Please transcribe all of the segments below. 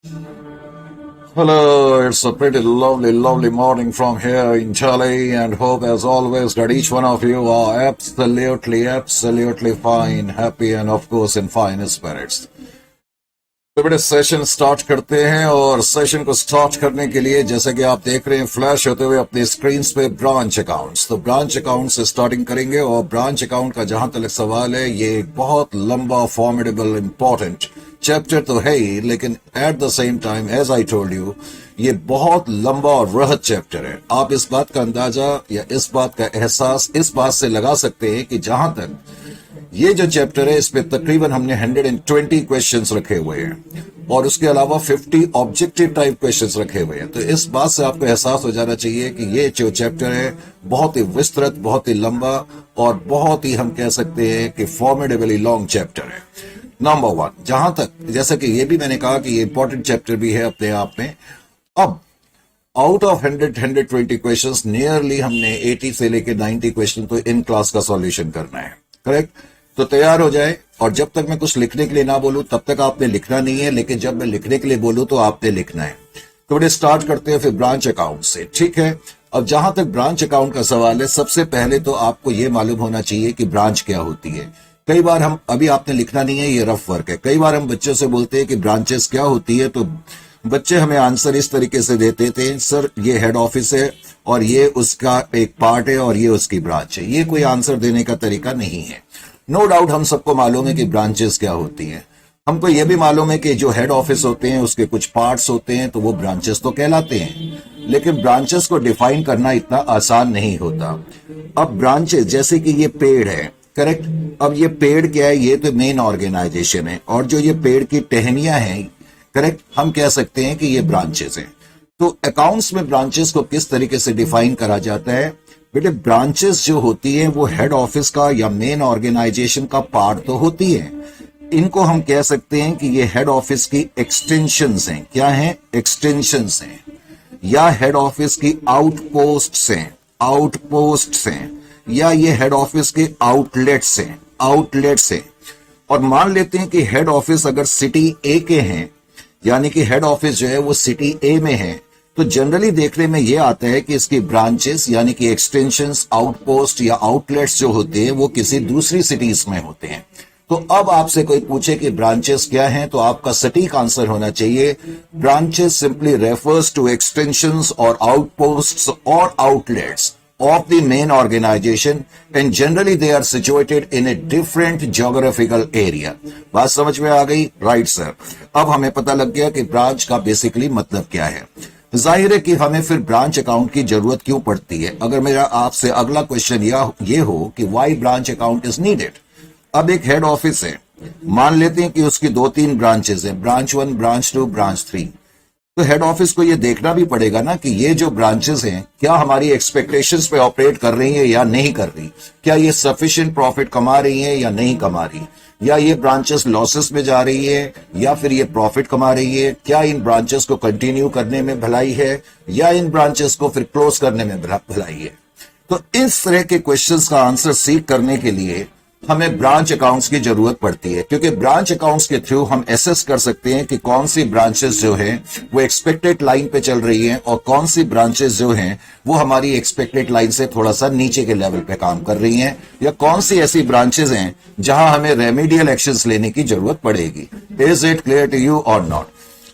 Hello, it's a pretty lovely morning from here in Chile, and hope as always that each one of you are absolutely fine, happy, and of course in fine spirits. तो बेटे session start करते हैं, और session को start करने के लिए जैसे कि आप देख रहे हैं फ्लैश होते हुए अपनी स्क्रीन पे ब्रांच अकाउंट्स, तो ब्रांच अकाउंट से स्टार्टिंग करेंगे। और ब्रांच अकाउंट का जहां तक सवाल है, ये एक बहुत लंबा फॉर्मिडेबल इंपॉर्टेंट चैप्टर तो है ही, लेकिन at the same time as I told you, ये बहुत लंबा और वृहद चैप्टर है। आप इस बात का अंदाजा या इस बात का एहसास इस बात से लगा सकते हैं कि जहां तक ये जो चैप्टर है, इस पे तकरीबन हमने 120 क्वेश्चंस रखे हुए हैं, और उसके अलावा 50 ऑब्जेक्टिव टाइप क्वेश्चंस रखे हुए हैं। तो इस बात से आपको एहसास हो जाना चाहिए कि ये जो चैप्टर है बहुत ही विस्तृत, बहुत ही लंबा, और बहुत ही हम कह सकते हैं कि फॉर्मिडेबली लॉन्ग चैप्टर है। नंबर 1, जहां तक जैसा कि ये भी मैंने कहा कि ये इंपॉर्टेंट चैप्टर भी है अपने आप में। अब आउट ऑफ 120 क्वेश्चंस, नियरली हमने 80 से लेकर 90 क्वेश्चन तो इन क्लास का सॉल्यूशन करना है, करेक्ट? तो तैयार हो जाए, और जब तक मैं कुछ लिखने के लिए ना बोलूं तब तक आपने लिखना नहीं है, लेकिन जब मैं लिखने के लिए बोलूं तो आपने लिखना है। तो बड़े स्टार्ट करते हैं फिर ब्रांच अकाउंट से, ठीक है? अब जहां तक ब्रांच अकाउंट का सवाल है, सबसे पहले तो आपको यह मालूम होना चाहिए कि ब्रांच क्या होती है। कई बार हम, अभी आपने लिखना नहीं है, ये रफ वर्क है, कई बार हम बच्चों से बोलते हैं कि ब्रांचेस क्या होती है, तो बच्चे हमें आंसर इस तरीके से देते थे, सर ये हेड ऑफिस है और ये उसका एक पार्ट है और ये उसकी ब्रांच है। ये कोई आंसर देने का तरीका नहीं है। नो डाउट हम सबको मालूम है कि ब्रांचेस क्या होती हैं, हमको यह भी मालूम है कि जो हेड ऑफिस होते हैं उसके कुछ पार्ट्स होते हैं, तो वो ब्रांचेस तो कहलाते हैं, लेकिन ब्रांचेस को डिफाइन करना इतना आसान नहीं होता। अब ब्रांचेस, जैसे कि ये पेड़ है, करेक्ट? अब ये पेड़ क्या है? ये तो मेन ऑर्गेनाइजेशन है, और जो ये पेड़ की टहनियां हैं, करेक्ट, हम कह सकते हैं कि ये ब्रांचेस हैं। तो अकाउंट्स में ब्रांचेस को किस तरीके से डिफाइन करा जाता है? बेटे, ब्रांचेस जो होती है वो हेड ऑफिस का या मेन ऑर्गेनाइजेशन का पार्ट तो होती है। इनको हम कह सकते हैं कि ये हेड ऑफिस की एक्सटेंशंस हैं। क्या हैं? एक्सटेंशंस हैं, या हेड ऑफिस की आउटपोस्ट्स हैं, आउटपोस्ट्स हैं, या ये हेड ऑफिस के आउटलेट्स हैं, आउटलेट्स हैं। और मान लेते हैं कि हेड ऑफिस अगर सिटी ए के हैं, यानी कि हेड ऑफिस जो है वो सिटी ए में है, तो जनरली देखने में यह आता है कि इसकी ब्रांचेस यानी कि एक्सटेंशंस, आउटपोस्ट या आउटलेट्स जो होते हैं वो किसी दूसरी सिटीज में होते हैं। तो अब आपसे कोई पूछे कि ब्रांचेस क्या हैं, तो आपका सटीक आंसर होना चाहिए, branches simply refers to extensions और आउटपोस्ट्स और outlets of the main organization, and generally they are situated in a different geographical area. बात समझ में आ गई? Right sir. अब हमें पता लग गया कि ब्रांच का बेसिकली मतलब क्या है। जाहिर है कि हमें फिर ब्रांच अकाउंट की जरूरत क्यों पड़ती है। अगर मेरा आपसे अगला क्वेश्चन ये हो कि why branch account is needed. अब एक हेड ऑफिस है, मान लेते हैं कि उसकी 2-3 ब्रांचेस हैं, ब्रांच 1, ब्रांच 2, ब्रांच 3। तो हेड ऑफिस को ये देखना भी पड़ेगा ना कि ये जो ब्रांचेस हैं क्या हमारी एक्सपेक्टेशंस पे ऑपरेट कर रही है या नहीं कर रही, क्या ये सफिशिएंट प्रॉफिट कमा रही है या नहीं कमा रही, या ये ब्रांचेस लॉसेस में जा रही है या फिर ये प्रॉफिट कमा रही है, क्या इन ब्रांचेस को कंटिन्यू करने में भलाई है या इन ब्रांचेस को फिर क्लोज करने में भलाई है। तो इस तरह के क्वेश्चंस का आंसर सीख करने के लिए हमें ब्रांच अकाउंट्स की जरूरत पड़ती है, क्योंकि ब्रांच अकाउंट्स के थ्रू हम एसेस कर सकते हैं कि कौन सी ब्रांचेस जो हैं वो एक्सपेक्टेड लाइन पे चल रही हैं और कौन सी ब्रांचेस जो हैं वो हमारी एक्सपेक्टेड लाइन से थोड़ा सा नीचे के लेवल पे काम कर रही हैं, या कौन सी ऐसी ब्रांचेस हैं जहां हमें रेमेडियल एक्शंस लेने की जरूरत पड़ेगी। Is it clear to you और नॉट?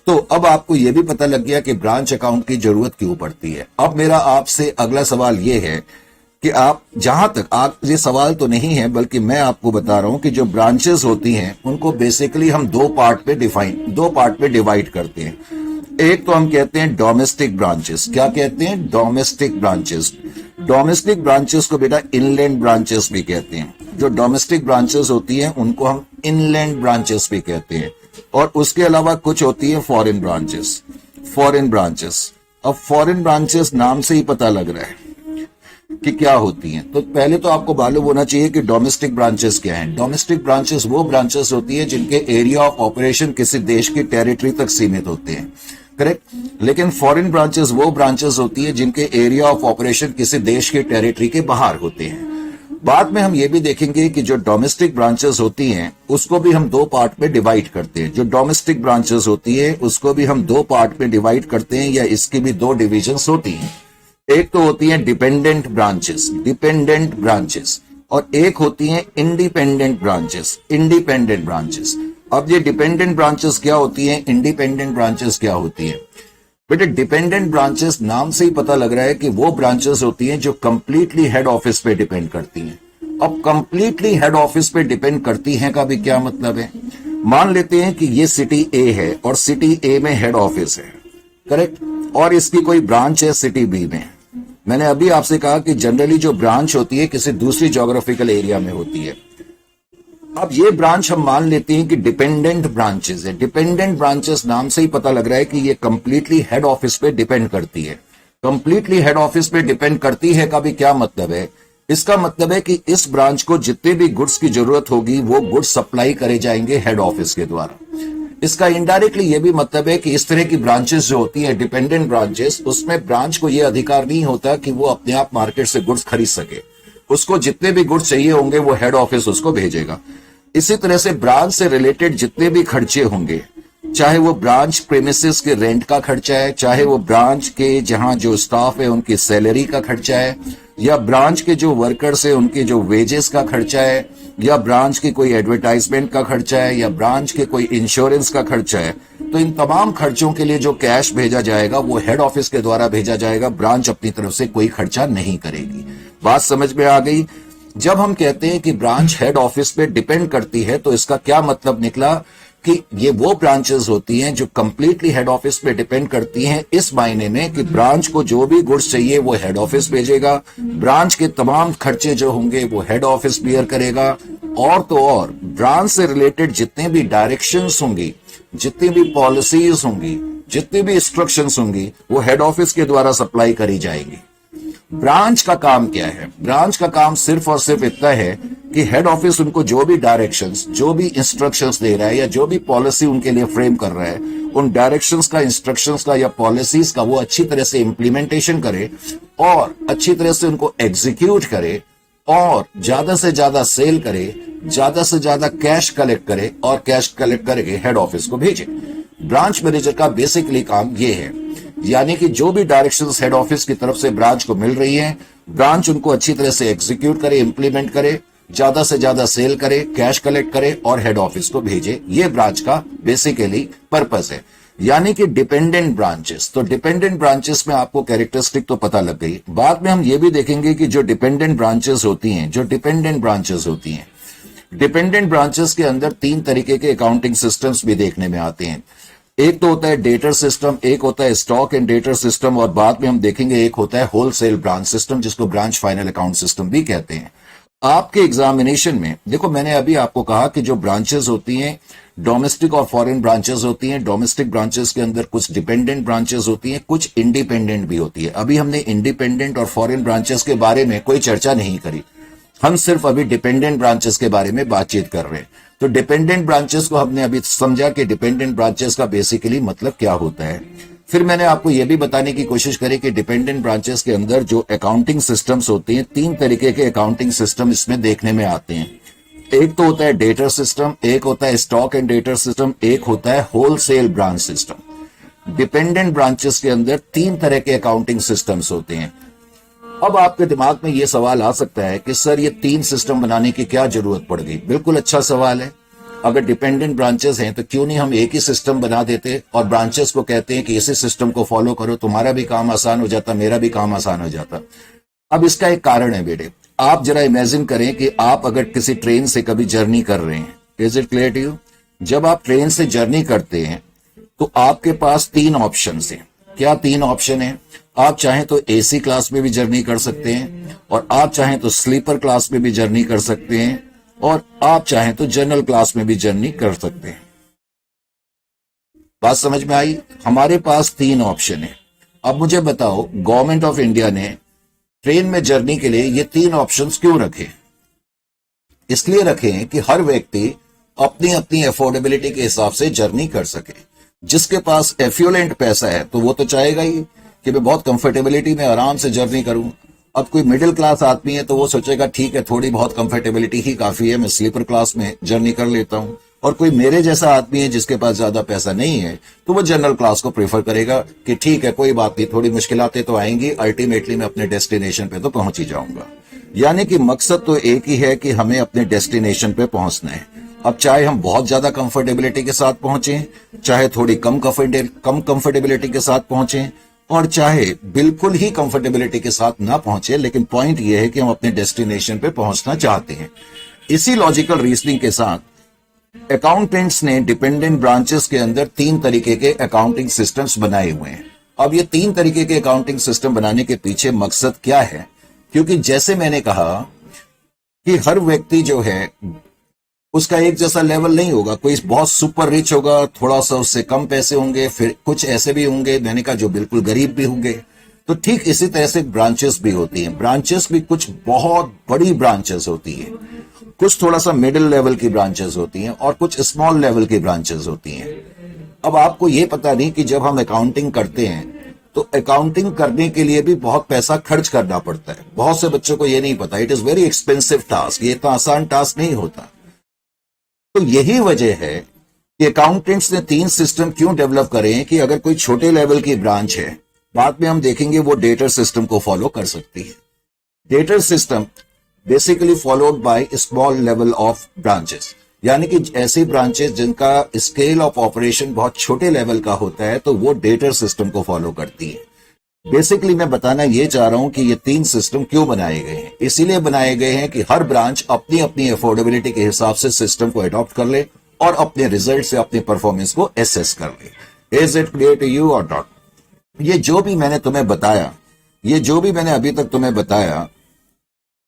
तो अब आपको यह भी पता लग गया कि ब्रांच अकाउंट की जरूरत क्यों पड़ती है। अब मेरा आपसे अगला सवाल यह है कि आप, जहां तक आप, ये सवाल तो नहीं है बल्कि मैं आपको बता रहा हूं कि जो ब्रांचेस होती हैं उनको बेसिकली हम दो पार्ट पे डिवाइड करते हैं। एक तो हम कहते हैं डोमेस्टिक ब्रांचेस। क्या कहते हैं? Domestic branches. डोमेस्टिक ब्रांचेस को बेटा इनलैंड ब्रांचेस भी कहते हैं। जो डोमेस्टिक ब्रांचेस होती हैं उनको हम इनलैंड ब्रांचेस भी कहते हैं। और उसके अलावा कुछ होती है फॉरेन ब्रांचेस। फॉरेन ब्रांचेस, अब फॉरेन ब्रांचेस नाम से ही पता लग रहा है कि क्या होती हैं। तो पहले तो आपको मालूम होना चाहिए कि डोमेस्टिक ब्रांचेस क्या हैं। डोमेस्टिक ब्रांचेस वो ब्रांचेस होती है जिनके एरिया ऑफ ऑपरेशन किसी देश की टेरिटरी तक सीमित होते हैं, करेक्ट। लेकिन फॉरेन ब्रांचेस वो ब्रांचेस होती है जिनके एरिया ऑफ ऑपरेशन किसी देश के टेरिटरी के बाहर होते हैं। बाद में हम ये भी देखेंगे कि जो डोमेस्टिक ब्रांचेस होती हैं उसको भी हम दो पार्ट में डिवाइड करते हैं। जो डोमेस्टिक ब्रांचेस होती है उसको भी हम दो पार्ट में डिवाइड करते हैं, या इसकी भी दो डिविजन्स होती हैं। एक तो होती है डिपेंडेंट ब्रांचेस, और एक होती हैं इंडिपेंडेंट ब्रांचेस। अब ये डिपेंडेंट ब्रांचेस क्या होती हैं, इंडिपेंडेंट ब्रांचेस क्या होती हैं? बेटे डिपेंडेंट ब्रांचेस नाम से ही पता लग रहा है कि वो ब्रांचेस होती हैं जो कंप्लीटली हेड ऑफिस पे डिपेंड करती हैं। अब कंप्लीटली हेड ऑफिस पे डिपेंड करती हैं का भी क्या मतलब है? मान लेते हैं कि ये सिटी ए है और सिटी ए में हेड ऑफिस है, करेक्ट, और इसकी कोई ब्रांच है सिटी बी में। मैंने अभी आपसे कहा कि जनरली जो ब्रांच होती है किसी दूसरी ज्योग्राफिकल एरिया में होती है। अब ये ब्रांच हम मान लेते हैं कि डिपेंडेंट ब्रांचेस है। डिपेंडेंट ब्रांचेस नाम से ही पता लग रहा है कि ये कंप्लीटली हेड ऑफिस पे डिपेंड करती है। कंप्लीटली हेड ऑफिस पे डिपेंड करती है का भी क्या मतलब है? इसका मतलब है कि इस ब्रांच को जितने भी गुड्स की जरूरत होगी वो गुड्स सप्लाई करे जाएंगे हेड ऑफिस के द्वारा। इसका इनडायरेक्टली ये भी मतलब है कि इस तरह की ब्रांचेस जो होती है डिपेंडेंट ब्रांचेस, उसमें ब्रांच को ये अधिकार नहीं होता कि वो अपने आप मार्केट से गुड्स खरीद सके। उसको जितने भी गुड्स चाहिए होंगे वो हेड ऑफिस उसको भेजेगा। इसी तरह से ब्रांच से रिलेटेड जितने भी खर्चे होंगे, चाहे वो ब्रांच प्रेमिसेस के रेंट का खर्चा है, चाहे वो ब्रांच के जहां जो स्टाफ है उनकी सैलरी का खर्चा है, या ब्रांच के जो वर्कर्स है उनके जो वेजेस का खर्चा है, या ब्रांच की कोई एडवर्टाइजमेंट का खर्चा है, या ब्रांच के कोई इंश्योरेंस का खर्चा है, तो इन तमाम खर्चों के लिए जो कैश भेजा जाएगा वो हेड ऑफिस के द्वारा भेजा जाएगा। ब्रांच अपनी तरफ से कोई खर्चा नहीं करेगी। बात समझ में आ गई? जब हम कहते हैं कि ब्रांच हेड ऑफिस पे डिपेंड करती है तो इसका क्या मतलब निकला कि ये वो ब्रांचेस होती हैं जो कंप्लीटली हेड ऑफिस पे डिपेंड करती हैं, इस मायने में कि ब्रांच को जो भी गुड्स चाहिए वो हेड ऑफिस भेजेगा, ब्रांच के तमाम खर्चे जो होंगे वो हेड ऑफिस बियर करेगा, और तो और ब्रांच से रिलेटेड जितने भी डायरेक्शंस होंगी, जितनी भी पॉलिसीज होंगी, जितनी भी इंस्ट्रक्शंस होंगी वो हेड ऑफिस के द्वारा सप्लाई करी जाएंगी। ब्रांच का काम क्या है? ब्रांच का काम सिर्फ और सिर्फ इतना है कि हेड ऑफिस उनको जो भी डायरेक्शंस, जो भी इंस्ट्रक्शंस दे रहा है, या जो भी पॉलिसी उनके लिए फ्रेम कर रहा है, उन डायरेक्शंस का, इंस्ट्रक्शंस का या पॉलिसीज का वो अच्छी तरह से इंप्लीमेंटेशन करे और अच्छी तरह से उनको एग्जीक्यूट करे, और ज्यादा से ज्यादा सेल करे, ज्यादा से ज्यादा कैश कलेक्ट करे, और कैश कलेक्ट करके हेड ऑफिस को भेजे। ब्रांच मैनेजर का बेसिकली काम ये है, यानी कि जो भी डायरेक्शंस हेड ऑफिस की तरफ से ब्रांच को मिल रही हैं, ब्रांच उनको अच्छी तरह से एग्जीक्यूट करे, इंप्लीमेंट करे, ज्यादा से ज्यादा सेल करे, कैश कलेक्ट करे और हेड ऑफिस को भेजे। ये ब्रांच का बेसिकली पर्पस है। यानी कि डिपेंडेंट ब्रांचेस, तो डिपेंडेंट ब्रांचेस में आपको कैरेक्टरिस्टिक तो पता लग गई। बाद में हम ये भी देखेंगे कि जो डिपेंडेंट ब्रांचेस होती हैं, डिपेंडेंट ब्रांचेस के अंदर तीन तरीके के अकाउंटिंग सिस्टम्स भी देखने में आते हैं। एक तो होता है डेटर सिस्टम, एक होता है स्टॉक एंड डेटर सिस्टम, और बाद में हम देखेंगे एक होता है होलसेल ब्रांच सिस्टम, जिसको ब्रांच फाइनल अकाउंट सिस्टम भी कहते हैं। आपके एग्जामिनेशन में देखो, मैंने अभी आपको कहा कि जो ब्रांचेस होती हैं डोमेस्टिक और फॉरेन ब्रांचेस होती हैं। डोमेस्टिक ब्रांचेस के अंदर कुछ डिपेंडेंट ब्रांचेस होती हैं, कुछ इंडिपेंडेंट भी होती है। अभी हमने इंडिपेंडेंट और फॉरेन ब्रांचेस के बारे में कोई चर्चा नहीं करी, हम सिर्फ अभी डिपेंडेंट ब्रांचेस के बारे में बातचीत कर रहे हैं। तो डिपेंडेंट ब्रांचेस को हमने अभी समझा कि डिपेंडेंट ब्रांचेस का बेसिकली मतलब क्या होता है। फिर मैंने आपको यह भी बताने की कोशिश करी कि डिपेंडेंट ब्रांचेस के अंदर जो अकाउंटिंग सिस्टम्स होते हैं, तीन तरीके के अकाउंटिंग सिस्टम इसमें देखने में आते हैं। एक तो होता है डेटर सिस्टम, एक होता है स्टॉक एंड डेटर सिस्टम, एक होता है wholesale branch system. Dependent branches के अंदर तीन तरह के अकाउंटिंग सिस्टम्स होते हैं। अब आपके दिमाग में यह सवाल आ सकता है कि सर ये तीन सिस्टम बनाने की क्या जरूरत पड़ गई? बिल्कुल अच्छा सवाल है। अगर डिपेंडेंट ब्रांचेस हैं तो क्यों नहीं हम एक ही सिस्टम बना देते और ब्रांचेस को कहते हैं कि इसी सिस्टम को फॉलो करो, तुम्हारा भी काम आसान हो जाता, मेरा भी काम आसान हो जाता। अब इसका एक कारण है बेटे, आप जरा इमेजिन करें कि आप अगर किसी ट्रेन से कभी जर्नी कर रहे हैं। Is it clear to you? जब आप ट्रेन से जर्नी करते हैं तो आपके पास तीन ऑप्शन हैं। क्या तीन ऑप्शन है? आप चाहें तो एसी क्लास में भी जर्नी कर सकते हैं, और आप चाहें तो स्लीपर क्लास में भी जर्नी कर सकते हैं, और आप चाहें तो जनरल क्लास में भी जर्नी कर सकते हैं। बात समझ में आई? हमारे पास तीन ऑप्शन है। अब मुझे बताओ, गवर्नमेंट ऑफ इंडिया ने ट्रेन में जर्नी के लिए ये तीन ऑप्शंस क्यों रखे? इसलिए रखे कि हर व्यक्ति अपनी अपनी अफोर्डेबिलिटी के हिसाब से जर्नी कर सके। जिसके पास एफ्लुएंट पैसा है तो वो तो चाहेगा ही कि मैं बहुत कंफर्टेबिलिटी में आराम से जर्नी करूं। अब कोई मिडिल क्लास आदमी है तो वो सोचेगा ठीक है, थोड़ी बहुत कंफर्टेबिलिटी ही काफी है, मैं स्लीपर क्लास में जर्नी कर लेता हूं। और कोई मेरे जैसा आदमी है जिसके पास ज्यादा पैसा नहीं है तो वो जनरल क्लास को प्रेफर करेगा कि ठीक है, कोई बात नहीं, थोड़ी मुश्किलातें तो आएंगी, अल्टीमेटली मैं अपने डेस्टिनेशन पे तो पहुंच ही जाऊंगा। यानी कि मकसद तो एक ही है कि हमें अपने डेस्टिनेशन पे पहुंचना है। अब चाहे हम बहुत ज्यादा कंफर्टेबिलिटी के साथ पहुंचे, चाहे थोड़ी कम कंफर्टेबिलिटी के साथ पहुंचे, और चाहे बिल्कुल ही कंफर्टेबिलिटी के साथ ना पहुंचे, लेकिन पॉइंट यह है कि हम अपने डेस्टिनेशन पे पहुंचना चाहते हैं। इसी लॉजिकल रीजनिंग के साथ अकाउंटेंट्स ने डिपेंडेंट ब्रांचेस के अंदर 3 तरीके के अकाउंटिंग सिस्टम्स बनाए हुए हैं। अब ये 3 तरीके के अकाउंटिंग सिस्टम बनाने के पीछे मकसद क्या है? क्योंकि जैसे मैंने कहा कि हर व्यक्ति जो है उसका एक जैसा लेवल नहीं होगा। कोई बहुत सुपर रिच होगा, थोड़ा सा उससे कम पैसे होंगे, फिर कुछ ऐसे भी होंगे, मैंने कहा जो बिल्कुल गरीब भी होंगे। तो ठीक इसी तरह से ब्रांचेस भी होती हैं। ब्रांचेस भी कुछ बहुत बड़ी ब्रांचेस होती है, कुछ थोड़ा सा मिडिल लेवल की ब्रांचेस होती हैं, और कुछ स्मॉल लेवल की ब्रांचेस होती हैं। अब आपको ये पता नहीं कि जब हम अकाउंटिंग करते हैं तो अकाउंटिंग करने के लिए भी बहुत पैसा खर्च करना पड़ता है। बहुत से बच्चों को ये नहीं पता, it is very expensive task, ये इतना आसान टास्क नहीं होता। तो यही वजह है कि अकाउंटेंट्स ने 3 सिस्टम क्यों डेवलप करे हैं कि अगर कोई छोटे लेवल की ब्रांच है, बाद में हम देखेंगे वो डेटर सिस्टम को फॉलो कर सकती है। Debtor system basically followed by small level of branches, यानी कि ऐसी ब्रांचेस जिनका स्केल ऑफ ऑपरेशन बहुत छोटे लेवल का होता है तो वो डेटर सिस्टम को फॉलो करती है। बेसिकली मैं बताना ये चाह रहा हूं कि ये 3 सिस्टम क्यों बनाए गए हैं। इसीलिए बनाए गए हैं कि हर ब्रांच अपनी अपनी अफोर्डेबिलिटी के हिसाब से सिस्टम को अडॉप्ट कर ले और अपने रिजल्ट से अपने परफॉर्मेंस को एसेस कर ले। Is it clear to you और नॉट? ये जो भी मैंने तुम्हें बताया, ये जो भी मैंने अभी तक तुम्हें बताया,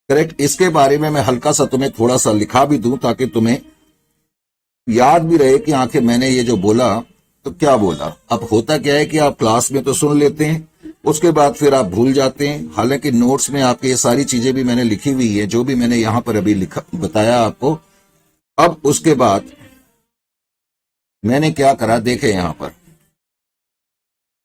करेक्ट, इसके बारे में मैं हल्का सा तुम्हें थोड़ा सा लिखा भी दूं ताकि तुम्हें याद भी रहे कि आखिर मैंने ये जो बोला तो क्या बोला। अब होता क्या है कि आप क्लास में तो सुन लेते हैं, उसके बाद फिर आप भूल जाते हैं। हालांकि नोट्स में आपके ये सारी चीजें भी मैंने लिखी हुई है, जो भी मैंने यहां पर अभी लिखा बताया आपको। अब उसके बाद मैंने क्या करा, देखे यहां पर,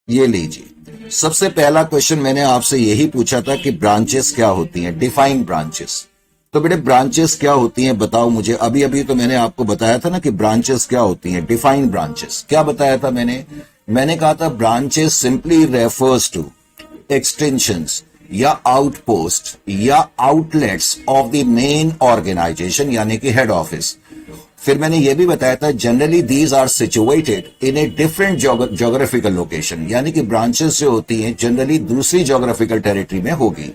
ये लीजिए। सबसे पहला क्वेश्चन मैंने आपसे यही पूछा था कि ब्रांचेस क्या होती हैं, डिफाइन ब्रांचेस। तो बेटे ब्रांचेस क्या होती हैं बताओ मुझे। अभी अभी तो मैंने आपको बताया था ना कि ब्रांचेस क्या होती हैं, डिफाइन ब्रांचेस। क्या बताया था मैंने कहा था branches simply refers to extensions या आउटपोस्ट या outlets of the main organisation, यानी कि हेड ऑफिस। फिर मैंने यह भी बताया था generally these are situated in a different geographical location, यानी कि ब्रांचेस जो होती हैं जनरली दूसरी ज्योग्राफिकल टेरिटरी में होगी।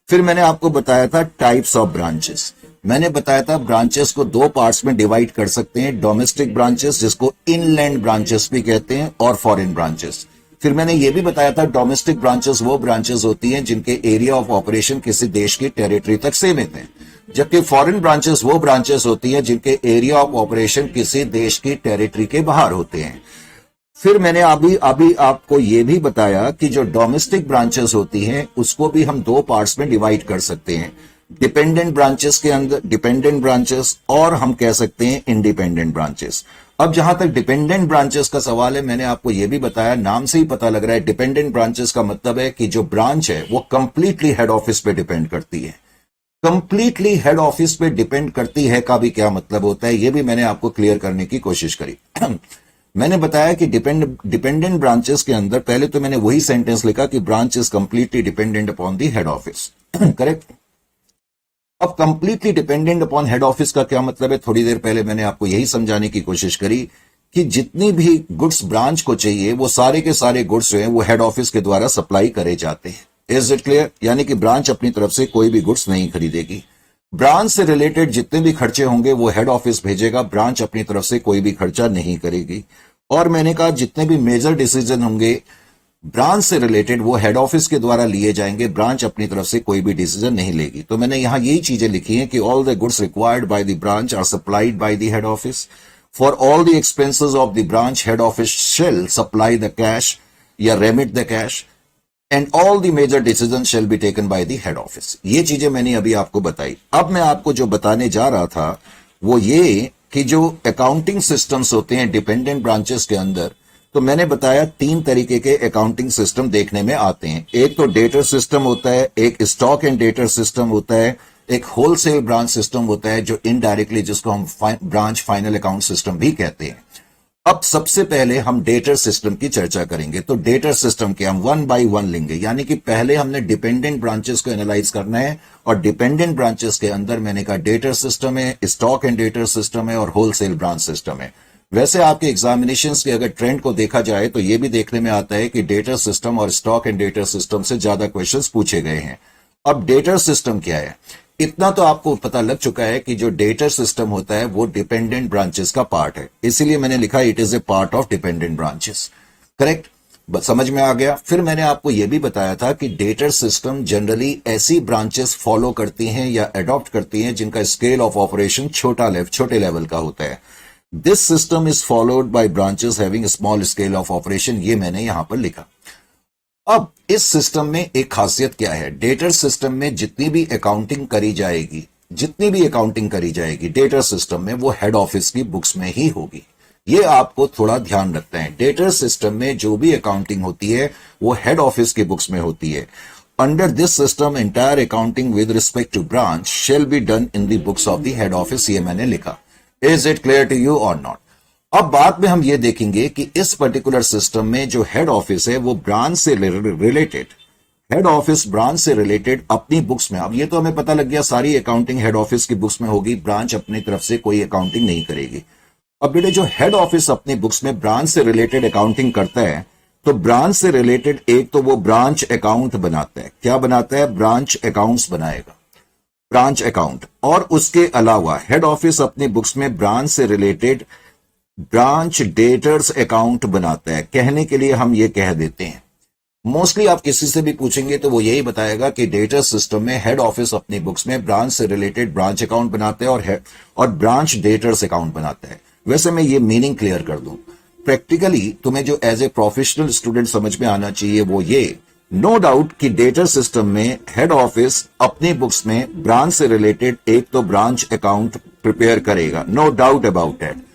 फिर मैंने आपको बताया था टाइप्स ऑफ ब्रांचेस। मैंने बताया था ब्रांचेस को 2 पार्ट्स में डिवाइड कर सकते हैं, डोमेस्टिक ब्रांचेस जिसको इनलैंड ब्रांचेस भी कहते हैं, और फॉरेन ब्रांचेस। फिर मैंने ये भी बताया था डोमेस्टिक ब्रांचेस वो ब्रांचेस होती हैं जिनके एरिया ऑफ ऑपरेशन किसी देश की टेरिटरी तक सीमित है, जबकि फॉरेन ब्रांचेस वो ब्रांचेस होती हैं जिनके एरिया ऑफ ऑपरेशन किसी देश की टेरिटरी के बाहर होते हैं। फिर मैंने अभी आपको यह भी बताया कि जो डोमेस्टिक ब्रांचेस होती हैं उसको भी हम 2 पार्ट्स में डिवाइड कर सकते हैं, डिपेंडेंट ब्रांचेस के अंदर डिपेंडेंट ब्रांचेस, और हम कह सकते हैं इंडिपेंडेंट ब्रांचेस। अब जहां तक डिपेंडेंट ब्रांचेस का सवाल है, मैंने आपको यह भी बताया, नाम से ही पता लग रहा है, डिपेंडेंट ब्रांचेस का मतलब है कि जो ब्रांच है वो कंप्लीटली हेड ऑफिस पे डिपेंड करती है। कंप्लीटली हेड ऑफिस पे डिपेंड करती है का भी क्या मतलब होता है, यह भी मैंने आपको क्लियर करने की कोशिश करी। मैंने बताया कि डिपेंडेंट ब्रांचेस के अंदर पहले तो मैंने वही सेंटेंस लिखा कि branch is completely dependent upon the head office, correct. अब completely dependent upon head office का क्या मतलब है, थोड़ी देर पहले मैंने आपको यही समझाने की कोशिश करी कि जितनी भी गुड्स ब्रांच को चाहिए वो सारे के सारे गुड्स जो हैं वो हेड ऑफिस के द्वारा सप्लाई करे जाते हैं। Is it clear? यानी कि ब्रांच अपनी तरफ से कोई भी गुड्स नहीं खरीदेगी। ब्रांच से रिलेटेड जितने भी खर्चे होंगे वो हेड ऑफिस भेजेगा, ब्रांच अपनी तरफ से कोई भी खर्चा नहीं करेगी। और मैंने कहा जितने भी मेजर डिसीजन होंगे ब्रांच से रिलेटेड वो हेड ऑफिस के द्वारा लिए जाएंगे, ब्रांच अपनी तरफ से कोई भी डिसीजन नहीं लेगी। तो मैंने यहां यही चीजें लिखी हैं कि all the goods required by the branch are supplied by the head office. For all the expenses of the branch head office shall supply the cash या remit the cash, and all the major decision shall be taken by the head office. ये चीजें मैंने अभी आपको बताई। अब मैं आपको जो बताने जा रहा था वो ये कि जो अकाउंटिंग सिस्टम्स होते हैं डिपेंडेंट ब्रांचेस के अंदर, तो मैंने बताया 3 तरीके के अकाउंटिंग सिस्टम देखने में आते हैं। एक तो डेटर सिस्टम होता है, एक स्टॉक एंड डेटर सिस्टम होता है, एक होलसेल ब्रांच सिस्टम होता है जो इनडायरेक्टली जिसको हम ब्रांच फाइनल अकाउंट सिस्टम भी कहते हैं। अब सबसे पहले हम डेटर सिस्टम की चर्चा करेंगे। तो डेटर सिस्टम के हम 1 बाय 1 लेंगे, यानी कि पहले हमने डिपेंडेंट ब्रांचेस को एनालाइज करना है, और डिपेंडेंट ब्रांचेस के अंदर मैंने कहा डेटर सिस्टम है, स्टॉक एंड डेटर सिस्टम है और होलसेल ब्रांच सिस्टम है। वैसे आपके एग्जामिनेशंस के अगर ट्रेंड को देखा जाए तो यह भी देखने में आता है कि डेटर सिस्टम और स्टॉक एंड डेटर सिस्टम से ज्यादा क्वेश्चंस पूछे गए हैं। अब डेटर सिस्टम क्या है, इतना तो आपको पता लग चुका है कि जो डेटर सिस्टम होता है वो डिपेंडेंट ब्रांचेस का पार्ट है, इसीलिए मैंने लिखा it is a part of dependent branches. Correct, समझ में आ गया। फिर मैंने आपको यह भी बताया था कि डेटर सिस्टम जनरली ऐसी ब्रांचेस फॉलो करती हैं या अडॉप्ट करती हैं जिनका स्केल ऑफ ऑपरेशन छोटे लेवल का होता है। This system is followed by branches having small scale of operation, ये मैंने यहां पर लिखा। अब इस सिस्टम में एक खासियत क्या है, डेटर सिस्टम में जितनी भी अकाउंटिंग करी जाएगी डेटर सिस्टम में, वो हेड ऑफिस की बुक्स में ही होगी। ये आपको थोड़ा ध्यान रखना है। डेटर सिस्टम में जो भी अकाउंटिंग होती है वो हेड ऑफिस की बुक्स में होती है। Under this system entire accounting with respect to branch shall be done in the books of the head office, ये मैंने लिखा। Is it clear to you और नॉट? अब बाद में हम ये देखेंगे कि इस पर्टिकुलर सिस्टम में जो हेड ऑफिस है वो ब्रांच से रिलेटेड, हेड ऑफिस ब्रांच से रिलेटेड अपनी बुक्स में, अब ये तो हमें पता लग गया सारी अकाउंटिंग हेड ऑफिस की बुक्स में होगी, ब्रांच अपनी तरफ से कोई अकाउंटिंग नहीं करेगी। अब बेटे जो हेड ऑफिस अपनी बुक्स में ब्रांच से रिलेटेड अकाउंटिंग करता है, तो ब्रांच से रिलेटेड एक तो वो ब्रांच अकाउंट बनाता है। क्या बनाता है? ब्रांच अकाउंट्स बनाएगा, ब्रांच अकाउंट। और उसके अलावा हेड ऑफिस अपनी बुक्स में ब्रांच से रिलेटेड ब्रांच डेटर्स अकाउंट बनाता है। कहने के लिए हम ये कह देते हैं, मोस्टली आप किसी से भी पूछेंगे तो वो यही बताएगा कि डेटर सिस्टम में हेड ऑफिस अपनी बुक्स में ब्रांच से रिलेटेड ब्रांच अकाउंट बनाते हैं और ब्रांच डेटर्स अकाउंट बनाता है। वैसे मैं ये मीनिंग क्लियर कर दूं, प्रैक्टिकली तुम्हें जो एज ए प्रोफेशनल स्टूडेंट समझ में आना चाहिए वो ये, नो डाउट कि डेटर सिस्टम में हेड ऑफिस अपनी बुक्स में ब्रांच से रिलेटेड एक तो ब्रांच अकाउंट प्रिपेयर करेगा, नो डाउट अबाउट इट।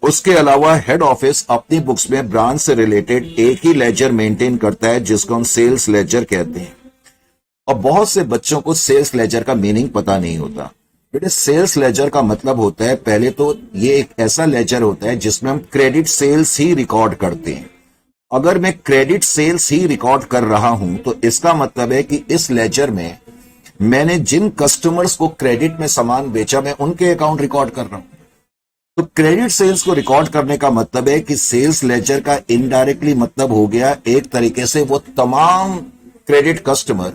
उसके अलावा हेड ऑफिस अपनी बुक्स में ब्रांच से रिलेटेड एक ही लेजर मेंटेन करता है जिसको हम सेल्स लेजर कहते हैं। और बहुत से बच्चों को सेल्स लेजर का मीनिंग पता नहीं होता। बेटे सेल्स लेजर का मतलब होता है, पहले तो ये एक ऐसा लेजर होता है जिसमें हम क्रेडिट सेल्स ही रिकॉर्ड करते हैं। अगर मैं क्रेडिट सेल्स ही रिकॉर्ड कर रहा हूं तो इसका मतलब है कि इस लेजर में मैंने जिन कस्टमर्स को क्रेडिट में सामान बेचा मैं उनके अकाउंट रिकॉर्ड कर रहा हूं। तो क्रेडिट सेल्स को रिकॉर्ड करने का मतलब है कि सेल्स लेजर का इनडायरेक्टली मतलब हो गया एक तरीके से वो तमाम क्रेडिट कस्टमर,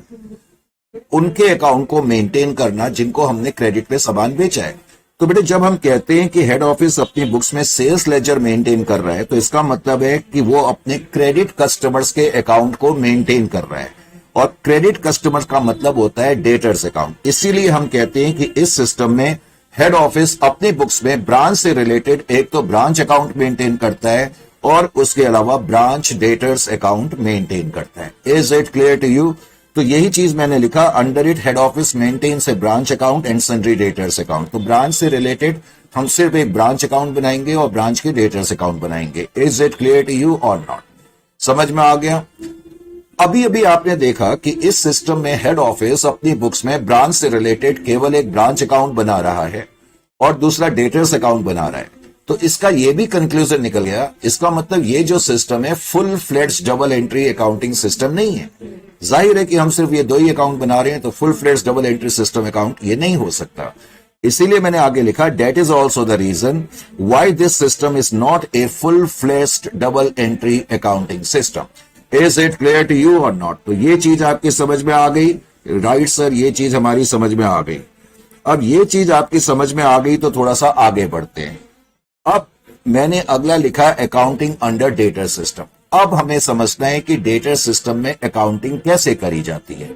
उनके अकाउंट को मेंटेन करना जिनको हमने क्रेडिट पे सामान बेचा है। तो बेटे जब हम कहते हैं कि हेड ऑफिस अपनी बुक्स में सेल्स लेजर मेंटेन कर रहा है तो इसका मतलब है कि वो अपने क्रेडिट कस्टमर्स के अकाउंट को मेंटेन कर रहा है, और क्रेडिट कस्टमर्स का मतलब होता है डेटर्स अकाउंट। इसीलिए हम कहते हैं कि इस सिस्टम में हेड ऑफिस अपनी बुक्स में ब्रांच से रिलेटेड एक तो ब्रांच अकाउंट मेंटेन करता है और उसके अलावा ब्रांच डेटर्स अकाउंट मेंटेन करता है। Is it clear to you? तो यही चीज मैंने लिखा, under it head office maintains a branch account and sundry debtors account. तो ब्रांच से रिलेटेड हम सिर्फ एक ब्रांच अकाउंट बनाएंगे और ब्रांच के डेटर्स अकाउंट बनाएंगे। Is it clear to you और नॉट? समझ में आ गया? अभी अभी आपने देखा कि इस सिस्टम में हेड ऑफिस अपनी बुक्स में ब्रांच से रिलेटेड केवल एक ब्रांच अकाउंट बना रहा है और दूसरा डेटर्स अकाउंट बना रहा है। तो इसका यह भी कंक्लूजन निकल गया, इसका मतलब ये जो सिस्टम है full fledged double entry accounting system नहीं है। जाहिर है कि हम सिर्फ ये दो ही अकाउंट बना रहे हैं तो full fledged double entry system account ये नहीं हो सकता। इसीलिए मैंने आगे लिखा, that is also the reason why this system is not a full fledged double entry accounting system. Is it clear to you और नॉट? तो ये चीज आपकी समझ में आ गई? राइट सर, ये चीज हमारी समझ में आ गई। अब ये चीज आपकी समझ में आ गई तो थोड़ा सा आगे बढ़ते हैं। अब मैंने अगला लिखा अकाउंटिंग अंडर डेटर सिस्टम। अब हमें समझना है कि डेटर सिस्टम में अकाउंटिंग कैसे करी जाती है।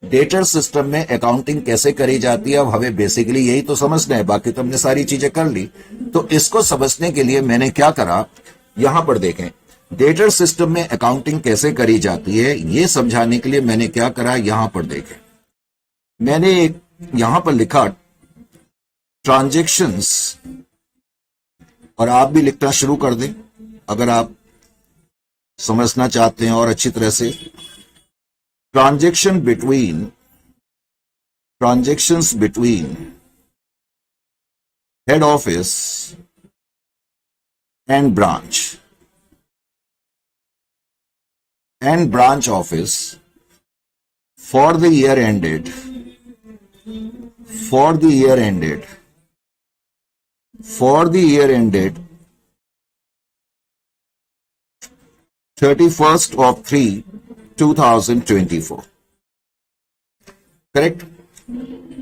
डेटर सिस्टम में अकाउंटिंग कैसे करी जाती है, अब हमें बेसिकली यही तो समझना है, बाकी तो हमने सारी चीजें कर ली। तो इसको समझने के लिए मैंने क्या करा, यहां पर देखें डेटर सिस्टम में अकाउंटिंग कैसे करी जाती है, यह समझाने के लिए मैंने क्या करा, यहां पर देखें मैंने यहां पर लिखा ट्रांजैक्शंस, और आप भी लिखना शुरू कर दें। अगर आप समझना चाहते हैं और अच्छी तरह से, transaction between transactions between head office and branch office for the year ended for the year ended 31st of 3 2024, correct.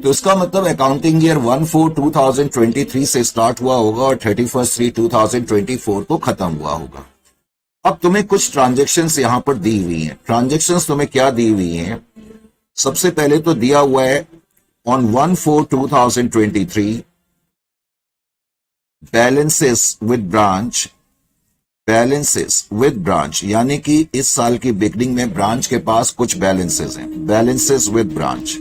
तो इसका मतलब अकाउंटिंग ईयर 1/4/2023 से स्टार्ट हुआ होगा और 31/3/2024 को खत्म हुआ होगा। अब तुम्हें कुछ ट्रांजैक्शंस यहां पर दी हुई हैं। ट्रांजैक्शंस तुम्हें क्या दी हुई हैं? सबसे पहले तो दिया हुआ है ऑन 1/4/2023 बैलेंसेस विद ब्रांच, यानी कि इस साल की बिगनिंग में ब्रांच के पास कुछ बैलेंसेस हैं, बैलेंसेस विद ब्रांच।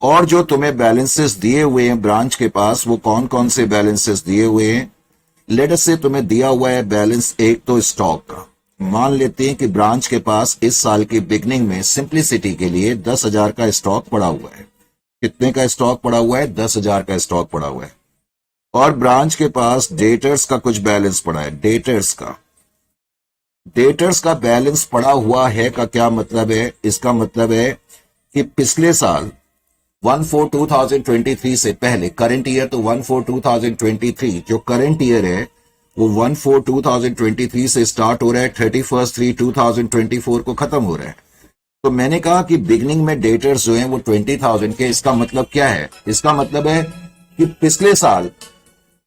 और जो तुम्हें बैलेंसेस दिए हुए हैं ब्रांच के पास, वो कौन कौन से बैलेंसेस दिए हुए हैं? लेट अस से तुम्हें दिया हुआ है बैलेंस एक तो स्टॉक का। मान लेते हैं कि ब्रांच के पास इस साल की बिगनिंग में सिंप्लिसिटी के लिए 10,000 का स्टॉक पड़ा हुआ है। कितने का स्टॉक पड़ा हुआ है? 10,000 का स्टॉक पड़ा हुआ है। और ब्रांच के पास डेटर्स का कुछ बैलेंस पड़ा है। डेटर्स का बैलेंस पड़ा हुआ है का क्या मतलब है? इसका मतलब है कि पिछले साल 1/4/2023 से पहले, करंट ईयर तो 1/4/2023, जो करंट ईयर है वो 1/4/2023 से स्टार्ट हो रहा है, 31/3/2024 को खत्म हो रहा है। तो मैंने कहा कि बिगनिंग में डेटर्स जो हैं वो 20,000 के। इसका मतलब क्या है? इसका मतलब है कि पिछले साल,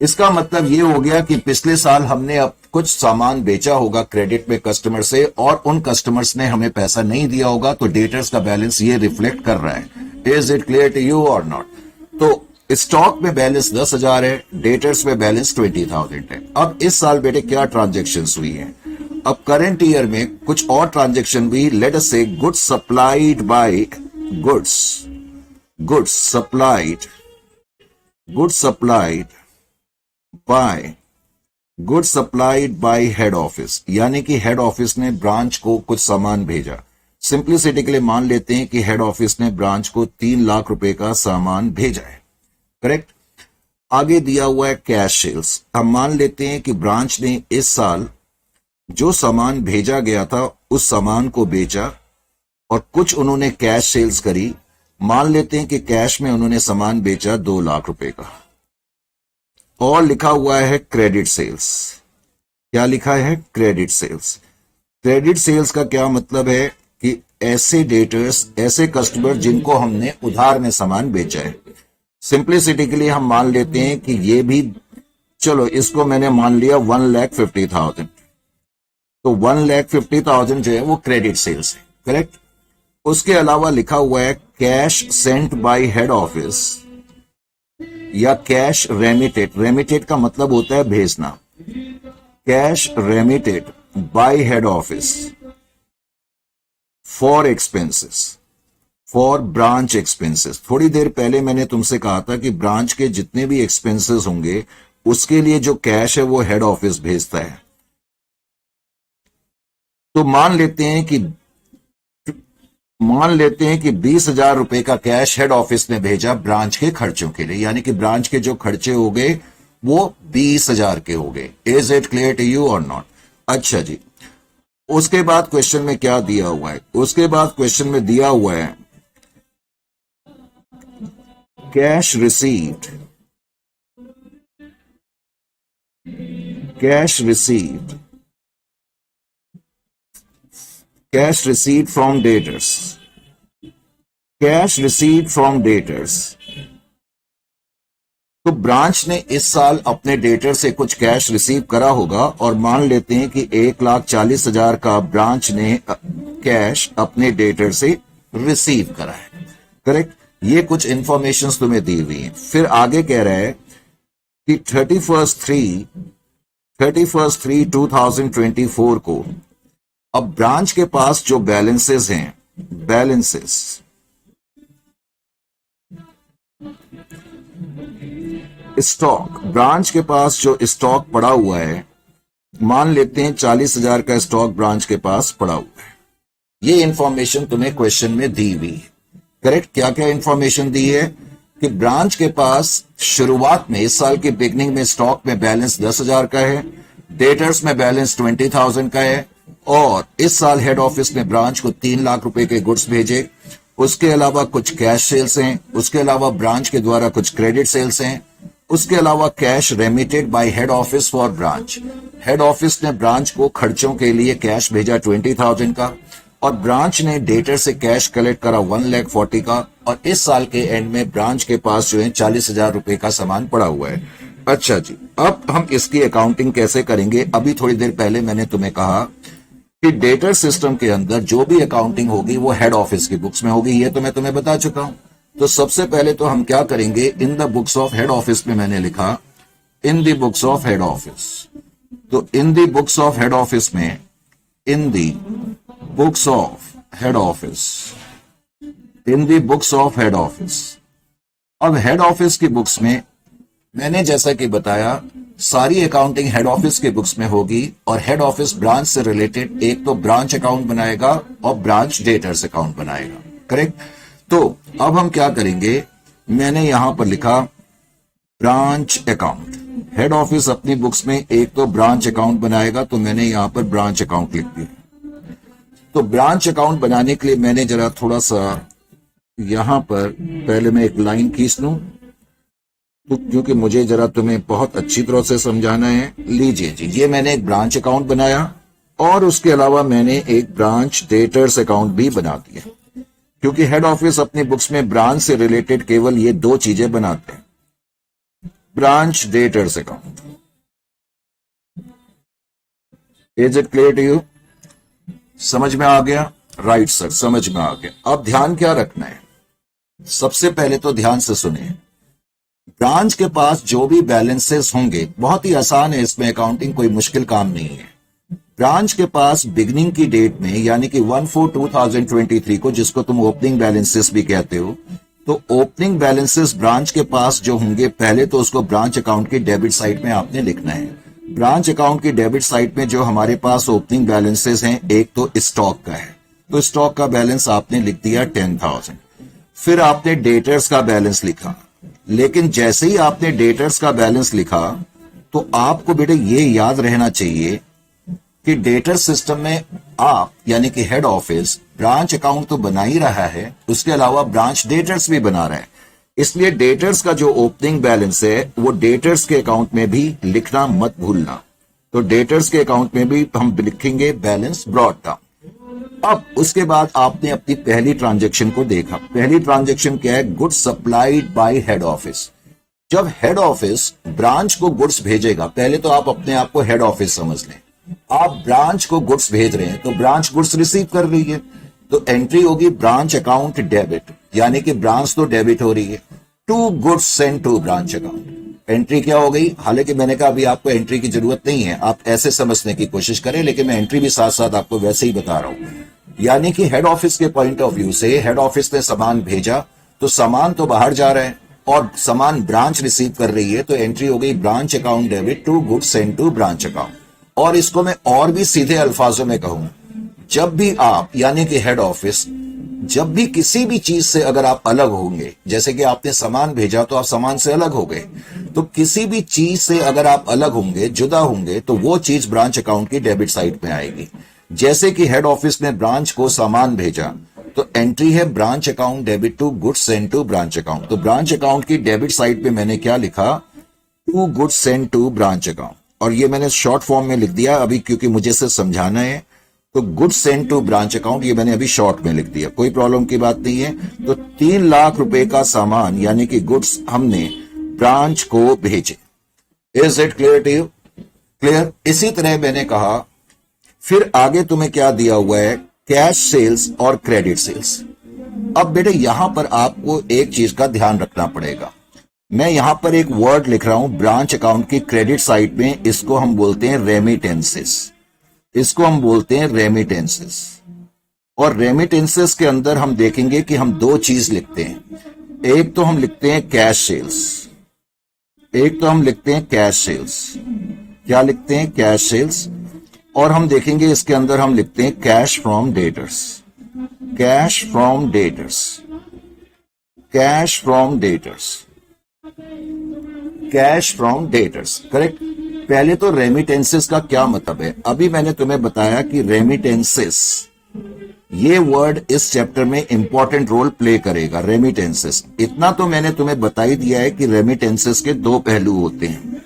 इसका मतलब ये हो गया कि पिछले साल हमने अब कुछ सामान बेचा होगा क्रेडिट में कस्टमर से, और उन कस्टमर्स ने हमें पैसा नहीं दिया होगा, तो डेटर्स का बैलेंस ये रिफ्लेक्ट कर रहा है। Is it clear to you और नॉट? तो स्टॉक में बैलेंस 10,000 है, डेटर्स में बैलेंस 20,000 है। अब इस साल बेटे क्या ट्रांजेक्शन हुई है? अब करंट ईयर में कुछ और ट्रांजेक्शन हुई। लेट अस से goods supplied by head office, यानी कि हेड ऑफिस ने ब्रांच को कुछ सामान भेजा। सिंप्लिसिटी के लिए मान लेते हैं कि हेड ऑफिस ने ब्रांच को 3 लाख रुपए का सामान भेजा है, करेक्ट। आगे दिया हुआ है कैश सेल्स। हम मान लेते हैं कि ब्रांच ने इस साल जो सामान भेजा गया था उस सामान को बेचा और कुछ उन्होंने कैश सेल्स करी। मान लेते हैं कि कैश में उन्होंने सामान बेचा 2 लाख रुपए का। और लिखा हुआ है क्रेडिट सेल्स। क्या लिखा है? Credit sales. क्रेडिट सेल्स का क्या मतलब है कि ऐसे डेटर्स, ऐसे कस्टमर जिनको हमने उधार में सामान बेचा है। सिंप्लिसिटी के लिए हम मान लेते हैं कि ये भी, चलो इसको मैंने मान लिया 1,50,000, तो 1,50,000 जो है वो क्रेडिट सेल्स है, करेक्ट। उसके अलावा लिखा हुआ है cash sent by head office या कैश रेमिटेड। रेमिटेड का मतलब होता है भेजना। Cash remitted by head office for expenses, for branch expenses. थोड़ी देर पहले मैंने तुमसे कहा था कि ब्रांच के जितने भी एक्सपेंसेस होंगे उसके लिए जो कैश है वो हेड ऑफिस भेजता है। तो मान लेते हैं कि 20,000 रुपए का कैश हेड ऑफिस ने भेजा ब्रांच के खर्चों के लिए, यानी कि ब्रांच के जो खर्चे हो गए वो 20,000 के हो गए। Is it clear to you और नॉट? अच्छा जी, उसके बाद क्वेश्चन में क्या दिया हुआ है? उसके बाद क्वेश्चन में दिया हुआ है cash received from debtors. Cash received from debtors. तो ब्रांच ने इस साल अपने डेटर से कुछ कैश रिसीव करा होगा और मान लेते हैं कि 1,40,000 का ब्रांच ने कैश अपने डेटर से रिसीव करा है, करेक्ट। ये कुछ इंफॉर्मेशन तुम्हें दी हुई है। फिर आगे कह रहा है कि 31/3/2024 को अब ब्रांच के पास जो बैलेंसेस हैं, स्टॉक, ब्रांच के पास जो स्टॉक पड़ा हुआ है मान लेते हैं 40,000 का स्टॉक ब्रांच के पास पड़ा हुआ है। ये इंफॉर्मेशन तुम्हें क्वेश्चन में दी हुई है। करेक्ट? क्या क्या इंफॉर्मेशन दी है कि ब्रांच के पास शुरुआत में इस साल की बिगनिंग में स्टॉक में बैलेंस 10,000 का है, डेटर्स में बैलेंस 20,000 का है, और इस साल हेड ऑफिस ने ब्रांच को 3 लाख रुपए के गुड्स भेजे। उसके अलावा कुछ कैश सेल्स हैं, उसके अलावा ब्रांच के द्वारा कुछ क्रेडिट सेल्स हैं, उसके अलावा cash remitted by head office for branch. Head office ने ब्रांच को खर्चों के लिए कैश भेजा 20,000 का, और ब्रांच ने डेटर से कैश कलेक्ट करा 1,40,000 का, और इस साल के एंड में ब्रांच के पास जो है 40,000 रुपए का सामान पड़ा हुआ है। अच्छा जी, अब हम इसकी अकाउंटिंग कैसे करेंगे? अभी थोड़ी देर पहले मैंने तुम्हें कहा कि डेटर सिस्टम के अंदर जो भी अकाउंटिंग होगी वो हेड ऑफिस की बुक्स में होगी, ये तो मैं तुम्हें बता चुका हूं। तो सबसे पहले तो हम क्या करेंगे, in the books of head office में मैंने लिखा in the books of head office. तो in the books of head office में, in the books of head office, in the books of head office. अब हेड ऑफिस की books में मैंने जैसा कि बताया सारी अकाउंटिंग हेड ऑफिस के बुक्स में होगी, और हेड ऑफिस ब्रांच से रिलेटेड एक तो ब्रांच अकाउंट बनाएगा और ब्रांच डेटर्स अकाउंट बनाएगा। करेक्ट? तो अब हम क्या करेंगे, मैंने यहां पर लिखा ब्रांच अकाउंट। हेड ऑफिस अपनी बुक्स में एक तो ब्रांच अकाउंट बनाएगा, तो मैंने यहां पर ब्रांच अकाउंट लिख दिया। तो ब्रांच अकाउंट बनाने के लिए मैंने जरा थोड़ा सा यहां पर पहले मैं एक लाइन खींच लूं, तो क्योंकि मुझे जरा तुम्हें बहुत अच्छी तरह से समझाना है। लीजिए जी, ये मैंने एक ब्रांच अकाउंट बनाया, और उसके अलावा मैंने एक ब्रांच डेटर्स अकाउंट भी बना दिया, क्योंकि हेड ऑफिस अपनी बुक्स में ब्रांच से रिलेटेड केवल ये दो चीजें बनाते हैं, branch debtors account. Is it clear to you? समझ में आ गया? राइट सर, समझ में आ गया। अब ध्यान क्या रखना है, सबसे पहले तो ध्यान से सुनिए। ब्रांच के पास जो भी बैलेंसेस होंगे, बहुत ही आसान है इसमें अकाउंटिंग, कोई मुश्किल काम नहीं है। ब्रांच के पास बिगनिंग की डेट में, यानी कि 1/4/2023 को, जिसको तुम ओपनिंग बैलेंसेस भी कहते हो, तो ओपनिंग बैलेंसेस ब्रांच के पास जो होंगे, पहले तो उसको ब्रांच अकाउंट की डेबिट साइड में आपने लिखना है। ब्रांच अकाउंट की डेबिट साइड में जो हमारे पास ओपनिंग बैलेंसेस हैं, एक तो स्टॉक का है, तो स्टॉक का बैलेंस आपने लिख दिया 10,000। फिर आपने डेटर्स का बैलेंस लिखा, लेकिन जैसे ही आपने डेटर्स का बैलेंस लिखा, तो आपको बेटे ये याद रहना चाहिए कि डेटर सिस्टम में आप, यानी कि हेड ऑफिस, ब्रांच अकाउंट तो बना ही रहा है, उसके अलावा ब्रांच डेटर्स भी बना रहा है। इसलिए डेटर्स का जो ओपनिंग बैलेंस है वो डेटर्स के अकाउंट में भी लिखना मत भूलना। तो डेटर्स के अकाउंट में भी हम लिखेंगे बैलेंस ब्रॉट डाउन। अब उसके बाद आपने अपनी पहली ट्रांजैक्शन को देखा। पहली ट्रांजैक्शन क्या है? Goods supplied by head office. जब हेड ऑफिस ब्रांच को गुड्स भेजेगा, पहले तो आप अपने आप को हेड ऑफिस समझ लें, आप ब्रांच को गुड्स भेज रहे हैं, तो ब्रांच गुड्स रिसीव कर रही है, तो एंट्री होगी ब्रांच अकाउंट डेबिट, यानी कि ब्रांच तो डेबिट हो रही है, to goods sent to branch account. Entry क्या हो गई? हालांकि मैंने कहा अभी आपको एंट्री की जरूरत नहीं है, आप ऐसे समझने की कोशिश करें, लेकिन मैं एंट्री भी साथ साथ आपको वैसे ही बता रहा हूं। यानी कि हेड ऑफिस के पॉइंट ऑफ व्यू से, हेड ऑफिस ने सामान भेजा, तो सामान तो बाहर जा रहा है और सामान ब्रांच रिसीव कर रही है, तो एंट्री हो गई branch account debit to goods sent to branch account. और इसको मैं और भी सीधे अल्फाजों में कहूं, जब भी आप, यानी कि हेड ऑफिस, जब भी किसी भी चीज से अगर आप अलग होंगे, जैसे कि आपने सामान भेजा तो आप सामान से अलग हो गए, तो किसी भी चीज से अगर आप अलग होंगे, जुदा होंगे, तो वो चीज ब्रांच अकाउंट की डेबिट साइड में आएगी। जैसे कि हेड ऑफिस ने ब्रांच को सामान भेजा, तो एंट्री है branch account debit to goods sent to branch account. तो ब्रांच अकाउंट की डेबिट साइड पे मैंने क्या लिखा? To goods sent to branch account, और ये मैंने शॉर्ट फॉर्म में लिख दिया अभी, क्योंकि मुझे इसे समझाना है। तो goods sent to branch account, ये मैंने अभी शॉर्ट में लिख दिया, कोई प्रॉब्लम की बात नहीं है। तो 3 लाख रुपए का सामान, यानी कि गुड्स, हमने ब्रांच को भेजे। Is it clear to you? Clear? इसी तरह मैंने कहा, फिर आगे तुम्हें क्या दिया हुआ है? कैश सेल्स और क्रेडिट सेल्स। अब बेटे यहां पर आपको एक चीज का ध्यान रखना पड़ेगा। मैं यहां पर एक वर्ड लिख रहा हूं ब्रांच अकाउंट की क्रेडिट साइड में, इसको हम बोलते हैं रेमिटेंसेस। इसको हम बोलते हैं रेमिटेंसेस। और रेमिटेंसेस के अंदर हम देखेंगे कि हम दो चीज लिखते हैं। एक तो हम लिखते हैं कैश सेल्स, एक तो हम लिखते हैं कैश सेल्स, क्या लिखते हैं? Cash sales. और हम देखेंगे इसके अंदर हम लिखते हैं cash from debtors, cash from debtors, cash from debtors, cash from debtors. Correct. पहले तो रेमिटेंसेस का क्या मतलब है, अभी मैंने तुम्हें बताया कि रेमिटेंसेस ये वर्ड इस चैप्टर में इंपॉर्टेंट रोल प्ले करेगा। रेमिटेंसेस, इतना तो मैंने तुम्हें बता ही दिया है कि रेमिटेंसेस के दो पहलू होते हैं,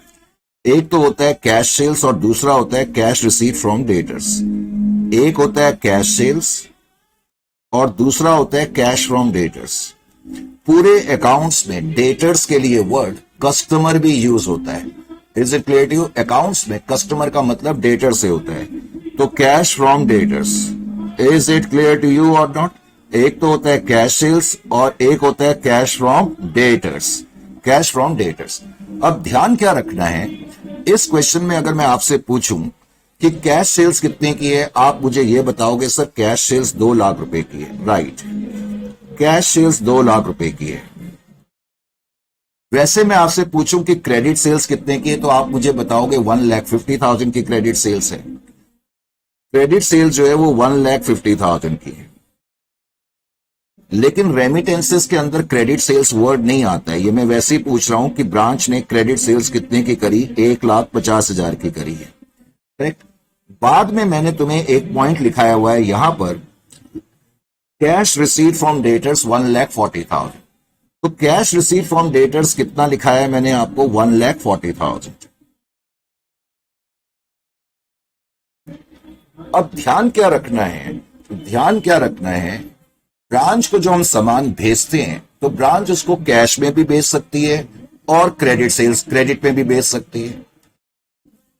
एक तो होता है कैश सेल्स और दूसरा होता है कैश रिसीव फ्रॉम डेटर्स। एक होता है कैश सेल्स और दूसरा होता है कैश फ्रॉम डेटर्स। पूरे अकाउंट्स में डेटर्स के लिए वर्ड कस्टमर भी यूज होता है। Is it clear to you? Accounts में कस्टमर का मतलब डेटर से होता है, तो cash from debtors. Is it clear to you और नॉट? एक तो होता है कैश सेल्स और एक होता है cash from debtors, cash from debtors. अब ध्यान क्या रखना है, इस क्वेश्चन में अगर मैं आपसे पूछूं कि कैश सेल्स कितने की है, आप मुझे ये बताओगे सर कैश सेल्स 2 लाख रुपए की है। राइट, कैश सेल्स 2 लाख रुपए की है। वैसे मैं आपसे पूछूं कि क्रेडिट सेल्स कितने की है, तो आप मुझे बताओगे 1,50,000 की क्रेडिट सेल्स है। क्रेडिट सेल्स जो है वो 1,50,000 की है। लेकिन रेमिटेंसेस के अंदर क्रेडिट सेल्स वर्ड नहीं आता है। ये मैं वैसे ही पूछ रहा हूं कि ब्रांच ने क्रेडिट सेल्स कितने की करी, 1,50,000 की करी है। करेक्ट। बाद में मैंने तुम्हें एक पॉइंट लिखाया हुआ है यहां पर, कैश रिसीव फ्रॉम डेटर्स 1,40,000। तो कैश रिसीव फ्रॉम डेटर्स कितना लिखाया है मैंने आपको? 1,40,000। अब ध्यान क्या रखना है, ध्यान क्या रखना है, ब्रांच को जो हम सामान भेजते हैं तो ब्रांच उसको कैश में भी बेच सकती है और क्रेडिट सेल्स क्रेडिट में भी बेच सकती है।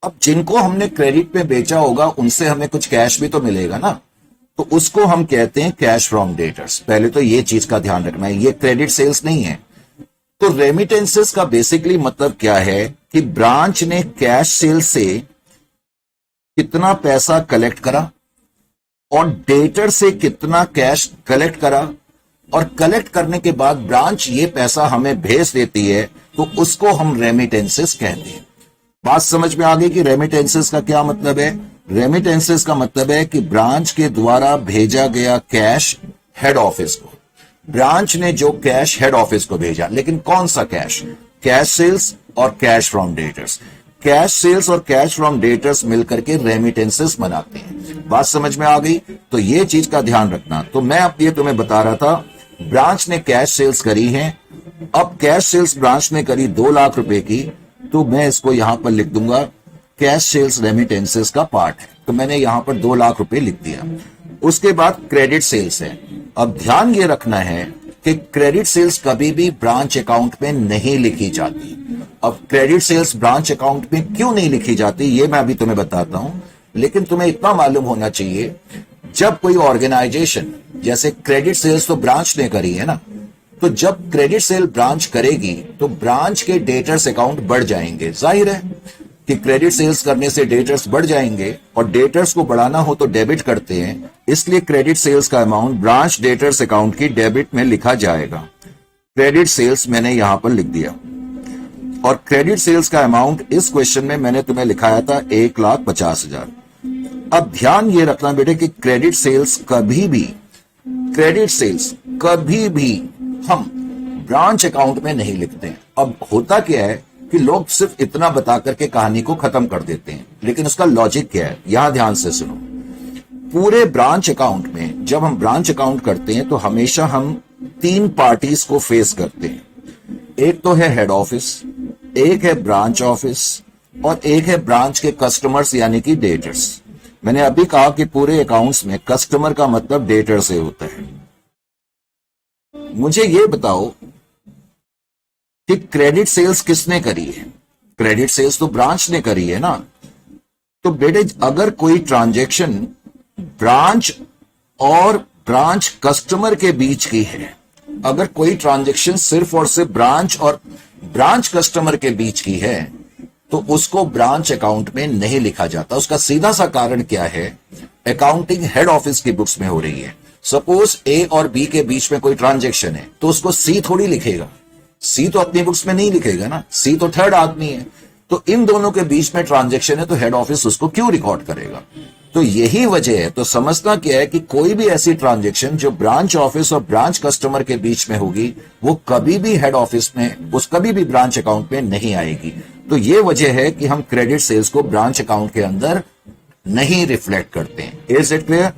अब जिनको हमने क्रेडिट में बेचा होगा उनसे हमें कुछ कैश भी तो मिलेगा ना, तो उसको हम कहते हैं कैश फ्रॉम डेटर्स। पहले तो ये चीज का ध्यान रखना है, ये क्रेडिट सेल्स नहीं है। तो रेमिटेंसेस का बेसिकली मतलब क्या है कि ब्रांच ने कैश सेल से कितना पैसा कलेक्ट करा और डेटर से कितना कैश कलेक्ट करा, और कलेक्ट करने के बाद ब्रांच ये पैसा हमें भेज देती है, तो उसको हम रेमिटेंसेस कहते हैं। बात समझ में आ गई कि रेमिटेंसेस का क्या मतलब है? रेमिटेंसेस का मतलब है कि ब्रांच के द्वारा भेजा गया कैश हेड ऑफिस को, ब्रांच ने जो कैश हेड ऑफिस को भेजा। लेकिन कौन सा कैश? कैश सेल्स और cash from debtors. Cash sales और कैश फ्रॉम डेटर्स मिलकर के रेमिटेंसेस बनाते हैं। बात समझ में आ गई? तो ये चीज का ध्यान रखना। तो मैं अब ये तुम्हें बता रहा था, ब्रांच ने कैश सेल्स करी है। अब कैश सेल्स ब्रांच ने करी 2 लाख रुपए की, तो मैं इसको यहां पर लिख दूंगा कैश सेल्स रेमिटेंसेस का पार्ट है, तो मैंने यहां पर 2 लाख रुपए लिख दिया। उसके बाद क्रेडिट सेल्स है। अब ध्यान ये रखना है कि क्रेडिट सेल्स कभी भी ब्रांच अकाउंट में नहीं लिखी जाती। अब क्रेडिट सेल्स ब्रांच अकाउंट में क्यों नहीं लिखी जाती ये मैं अभी तुम्हें बताता हूं, लेकिन तुम्हें इतना मालूम होना चाहिए, जब कोई ऑर्गेनाइजेशन, जैसे क्रेडिट सेल्स तो ब्रांच ने करी है ना, तो जब क्रेडिट सेल ब्रांच करेगी तो ब्रांच के डेटर्स अकाउंट बढ़ जाएंगे। जाहिर है कि क्रेडिट सेल्स करने से डेटर्स बढ़ जाएंगे, और डेटर्स को बढ़ाना हो तो डेबिट करते हैं, इसलिए क्रेडिट सेल्स का अमाउंट ब्रांच डेटर्स अकाउंट की डेबिट में लिखा जाएगा। क्रेडिट सेल्स मैंने यहां पर लिख दिया, और क्रेडिट सेल्स का अमाउंट इस क्वेश्चन में मैंने तुम्हें लिखाया था 1,50,000। अब ध्यान ये रखना बेटे कि क्रेडिट सेल्स कभी भी हम ब्रांच अकाउंट में नहीं लिखते हैं। अब होता क्या है कि लोग सिर्फ इतना बता करके कहानी को खत्म कर देते हैं, लेकिन उसका लॉजिक क्या है यहां ध्यान से सुनो। पूरे ब्रांच अकाउंट में जब हम ब्रांच अकाउंट करते हैं तो हमेशा हम 3 पार्टीज को फेस करते हैं। एक तो है हेड ऑफिस, एक है ब्रांच ऑफिस, और एक है ब्रांच के कस्टमर्स यानी कि डेटर्स। मैंने अभी कहा कि पूरे अकाउंट्स में कस्टमर का मतलब डेटर से होता है। मुझे ये बताओ कि क्रेडिट सेल्स किसने करी है? क्रेडिट सेल्स तो ब्रांच ने करी है ना। तो बेटे अगर कोई ट्रांजैक्शन ब्रांच और ब्रांच कस्टमर के बीच की है, अगर कोई ट्रांजैक्शन सिर्फ और सिर्फ ब्रांच और ब्रांच कस्टमर के बीच की है, तो उसको ब्रांच अकाउंट में नहीं लिखा जाता। उसका सीधा सा कारण क्या है? अकाउंटिंग हेड ऑफिस की बुक्स में हो रही है। सपोज ए और बी के बीच में कोई ट्रांजैक्शन है, तो उसको सी थोड़ी लिखेगा। सी तो अपनी बुक्स में नहीं लिखेगा ना, सी तो थर्ड आदमी है। तो इन दोनों के बीच में ट्रांजैक्शन है, तो हेड ऑफिस उसको क्यों रिकॉर्ड करेगा? तो यही वजह है। तो समझना क्या है कि कोई भी ऐसी ट्रांजैक्शन जो ब्रांच ऑफिस और ब्रांच कस्टमर के बीच में होगी, वो कभी भी हेड ऑफिस में, उस कभी भी ब्रांच अकाउंट में नहीं आएगी। तो ये वजह है कि हम क्रेडिट सेल्स को ब्रांच अकाउंट के अंदर नहीं रिफ्लेक्ट करते हैं। Is it clear?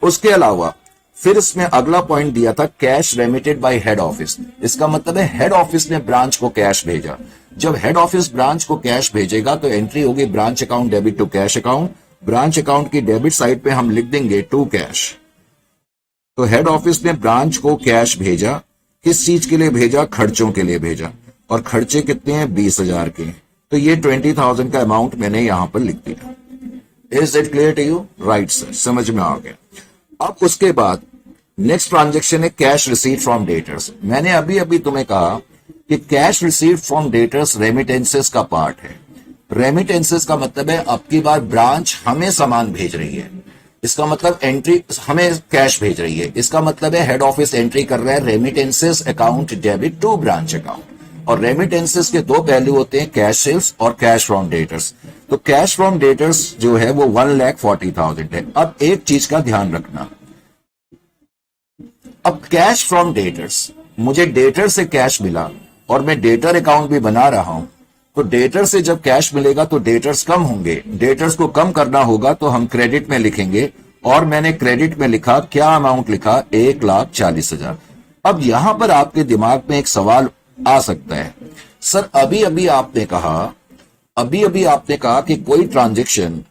उसके अलावा फिर इसमें अगला पॉइंट दिया था, cash remitted by head office. इसका मतलब है हेड ऑफिस ने ब्रांच को कैश भेजा। जब हेड ऑफिस ब्रांच को कैश भेजेगा तो एंट्री होगी branch account debit to cash account. Branch account की डेबिट साइड पे हम लिख देंगे टू कैश। तो हेड ऑफिस ने ब्रांच को कैश भेजा। किस चीज के लिए भेजा? खर्चों के लिए भेजा। और खर्चे कितने हैं? 20,000 के। तो ये 20,000 का अमाउंट मैंने यहां पर लिख दिया। Is it clear to you? Right sir, समझ में आ गया। अब उसके बाद नेक्स्ट ट्रांजेक्शन है कैश रिसीट फ्रॉम डेटर्स। मैंने अभी अभी तुम्हें कहा कि cash receipt from debtors remittances का पार्ट है। रेमिटेंसेस का मतलब है अब की बार ब्रांच हमें सामान भेज रही है, इसका मतलब एंट्री हमें कैश भेज रही है, इसका मतलब है हेड ऑफिस एंट्री कर रहा है remittances account debit to branch account. और रेमिटेंसेस के दो पहलू होते हैं, कैश सेल्स और कैश फ्रॉम डेटर्स। तो कैश फ्रॉम डेटर्स जो है वो 1,40,000 है। अब एक चीज का ध्यान रखना, अब कैश फ्रॉम डेटर्स, मुझे डेटर से कैश मिला और मैं डेटर अकाउंट भी बना रहा हूं, तो डेटर से जब कैश मिलेगा तो डेटर्स कम होंगे। डेटर्स को कम करना होगा तो हम क्रेडिट में लिखेंगे। और मैंने क्रेडिट में लिखा, क्या अमाउंट लिखा? 1,40,000। अब यहां पर आपके दिमाग में एक सवाल आ सकता है, सर अभी अभी आपने कहा कि कोई ट्रांजैक्शन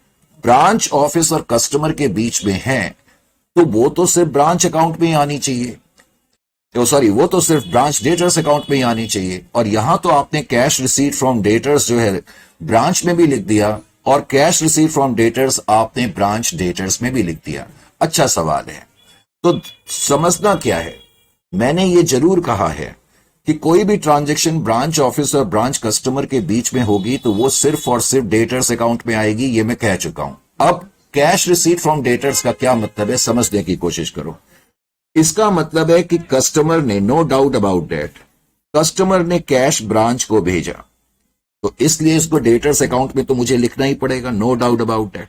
ब्रांच ऑफिस और कस्टमर के बीच में है तो वो तो सिर्फ ब्रांच अकाउंट में ही आनी चाहिए, वो तो सिर्फ ब्रांच डेटर्स अकाउंट में ही आनी चाहिए। और यहां तो आपने कैश रिसीट फ्रॉम डेटर्स जो है ब्रांच में भी लिख दिया और कैश रिसीट फ्रॉम डेटर्स आपने ब्रांच डेटर्स में भी लिख दिया। अच्छा सवाल है, तो समझना क्या है, मैंने ये जरूर कहा है कि कोई भी ट्रांजैक्शन ब्रांच ऑफिस और ब्रांच कस्टमर के बीच में होगी तो वो सिर्फ और सिर्फ डेटर्स अकाउंट में आएगी, ये मैं कह चुका हूं। अब कैश रिसीट फ्रॉम डेटर्स का क्या मतलब है, समझने की कोशिश करो। इसका मतलब है कि कस्टमर ने, no doubt about that, customer ने कैश ब्रांच को भेजा, तो इसलिए इसको डेटर्स अकाउंट में तो मुझे लिखना ही पड़ेगा, no doubt about that.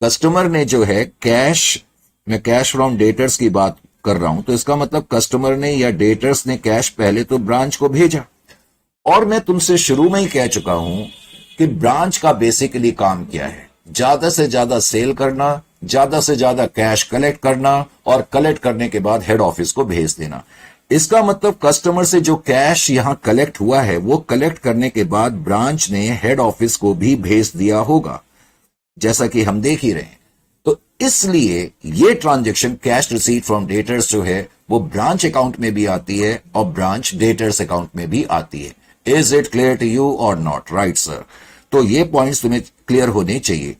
Customer ने जो है कैश, मैं कैश फ्रॉम डेटर्स की बात कर रहा हूं, तो इसका मतलब कस्टमर ने या डेटर्स ने कैश पहले तो ब्रांच को भेजा। और मैं तुमसे शुरू में ही कह चुका हूं कि ब्रांच का बेसिकली काम क्या है, ज्यादा से ज्यादा सेल करना, ज्यादा से ज्यादा कैश कलेक्ट करना और कलेक्ट करने के बाद हेड ऑफिस को भेज देना। इसका मतलब कस्टमर से जो कैश यहां कलेक्ट हुआ है वो कलेक्ट करने के बाद ब्रांच ने हेड ऑफिस को भी भेज दिया होगा, जैसा कि हम देख ही रहे हैं। तो इसलिए ये transaction cash receipt from debtors जो है वो ब्रांच अकाउंट में भी आती है और ब्रांच डेटर्स अकाउंट में भी आती है। Is it clear to you और नॉट? Right sir. तो ये पॉइंट्स तुम्हें क्लियर होने चाहिए।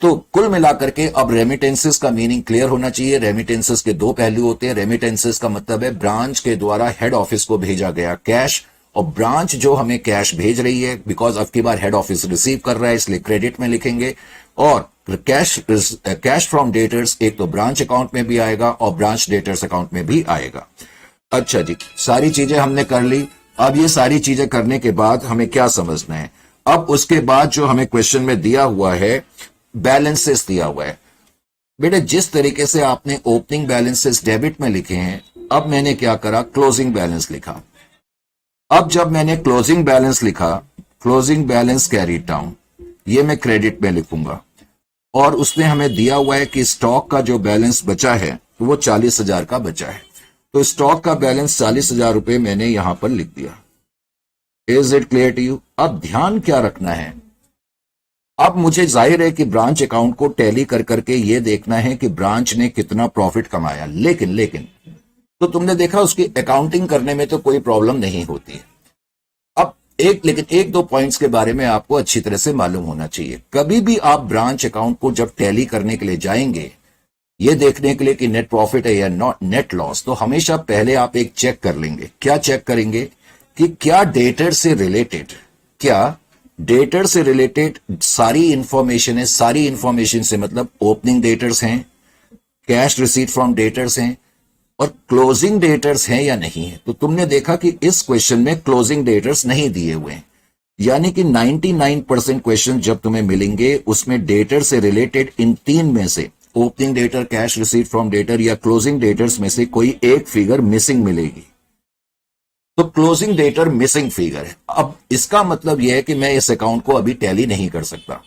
तो कुल मिलाकर के अब रेमिटेंसेस का मीनिंग क्लियर होना चाहिए। रेमिटेंसेस के दो पहलू होते हैं। रेमिटेंसेस का मतलब है ब्रांच के द्वारा हेड ऑफिस को भेजा गया कैश, और ब्रांच जो हमें कैश भेज रही है, बिकॉज अब की बार हेड ऑफिस रिसीव कर रहा है इसलिए क्रेडिट में लिखेंगे। और कैश फ्रॉम डेटर्स एक तो ब्रांच अकाउंट में भी आएगा और ब्रांच डेटर्स अकाउंट में भी आएगा। अच्छा जी, सारी चीजें हमने कर ली। अब ये सारी चीजें करने के बाद हमें क्या समझना है, अब उसके बाद जो हमें क्वेश्चन में दिया हुआ है, बैलेंसेस दिया हुआ है। बेटे जिस तरीके से आपने ओपनिंग बैलेंसेस डेबिट में लिखे हैं, अब मैंने क्या करा, क्लोजिंग बैलेंस लिखा। अब जब मैंने क्लोजिंग बैलेंस लिखा, क्लोजिंग बैलेंस कैरी डाउन, ये मैं क्रेडिट में लिखूंगा। और उसने हमें दिया हुआ है कि स्टॉक का जो बैलेंस बचा है तो वो 40,000 का बचा है, तो स्टॉक का बैलेंस 40,000 रुपए मैंने यहां पर लिख दिया। Is it clear to you? अब ध्यान क्या रखना है, अब मुझे जाहिर है कि ब्रांच अकाउंट को टैली कर करके ये देखना है कि ब्रांच ने कितना प्रॉफिट कमाया, लेकिन तो तुमने देखा उसकी अकाउंटिंग करने में तो कोई प्रॉब्लम नहीं होती है। अब एक दो पॉइंट्स के बारे में आपको अच्छी तरह से मालूम होना चाहिए। कभी भी आप ब्रांच अकाउंट को जब टैली करने के लिए जाएंगे, ये देखने के लिए कि नेट प्रॉफिट है या नॉट नेट लॉस, तो हमेशा पहले आप एक चेक कर लेंगे। क्या चेक करेंगे कि क्या डेटर से रिलेटेड सारी इंफॉर्मेशन है। सारी इंफॉर्मेशन से मतलब ओपनिंग डेटर्स हैं, कैश रिसीट फ्रॉम डेटर्स हैं और क्लोजिंग डेटर्स हैं या नहीं है। तो तुमने देखा कि इस क्वेश्चन में क्लोजिंग डेटर्स नहीं दिए हुए हैं। यानी कि 99% क्वेश्चन जब तुम्हें मिलेंगे उसमें डेटर से रिलेटेड इन तीन में से opening debtor, cash receipt from debtor या क्लोजिंग डेटर्स में से कोई एक फिगर मिसिंग मिलेगी। तो क्लोजिंग डेटर मिसिंग फिगर है। अब इसका मतलब यह है कि मैं इस अकाउंट को अभी टैली नहीं कर सकता।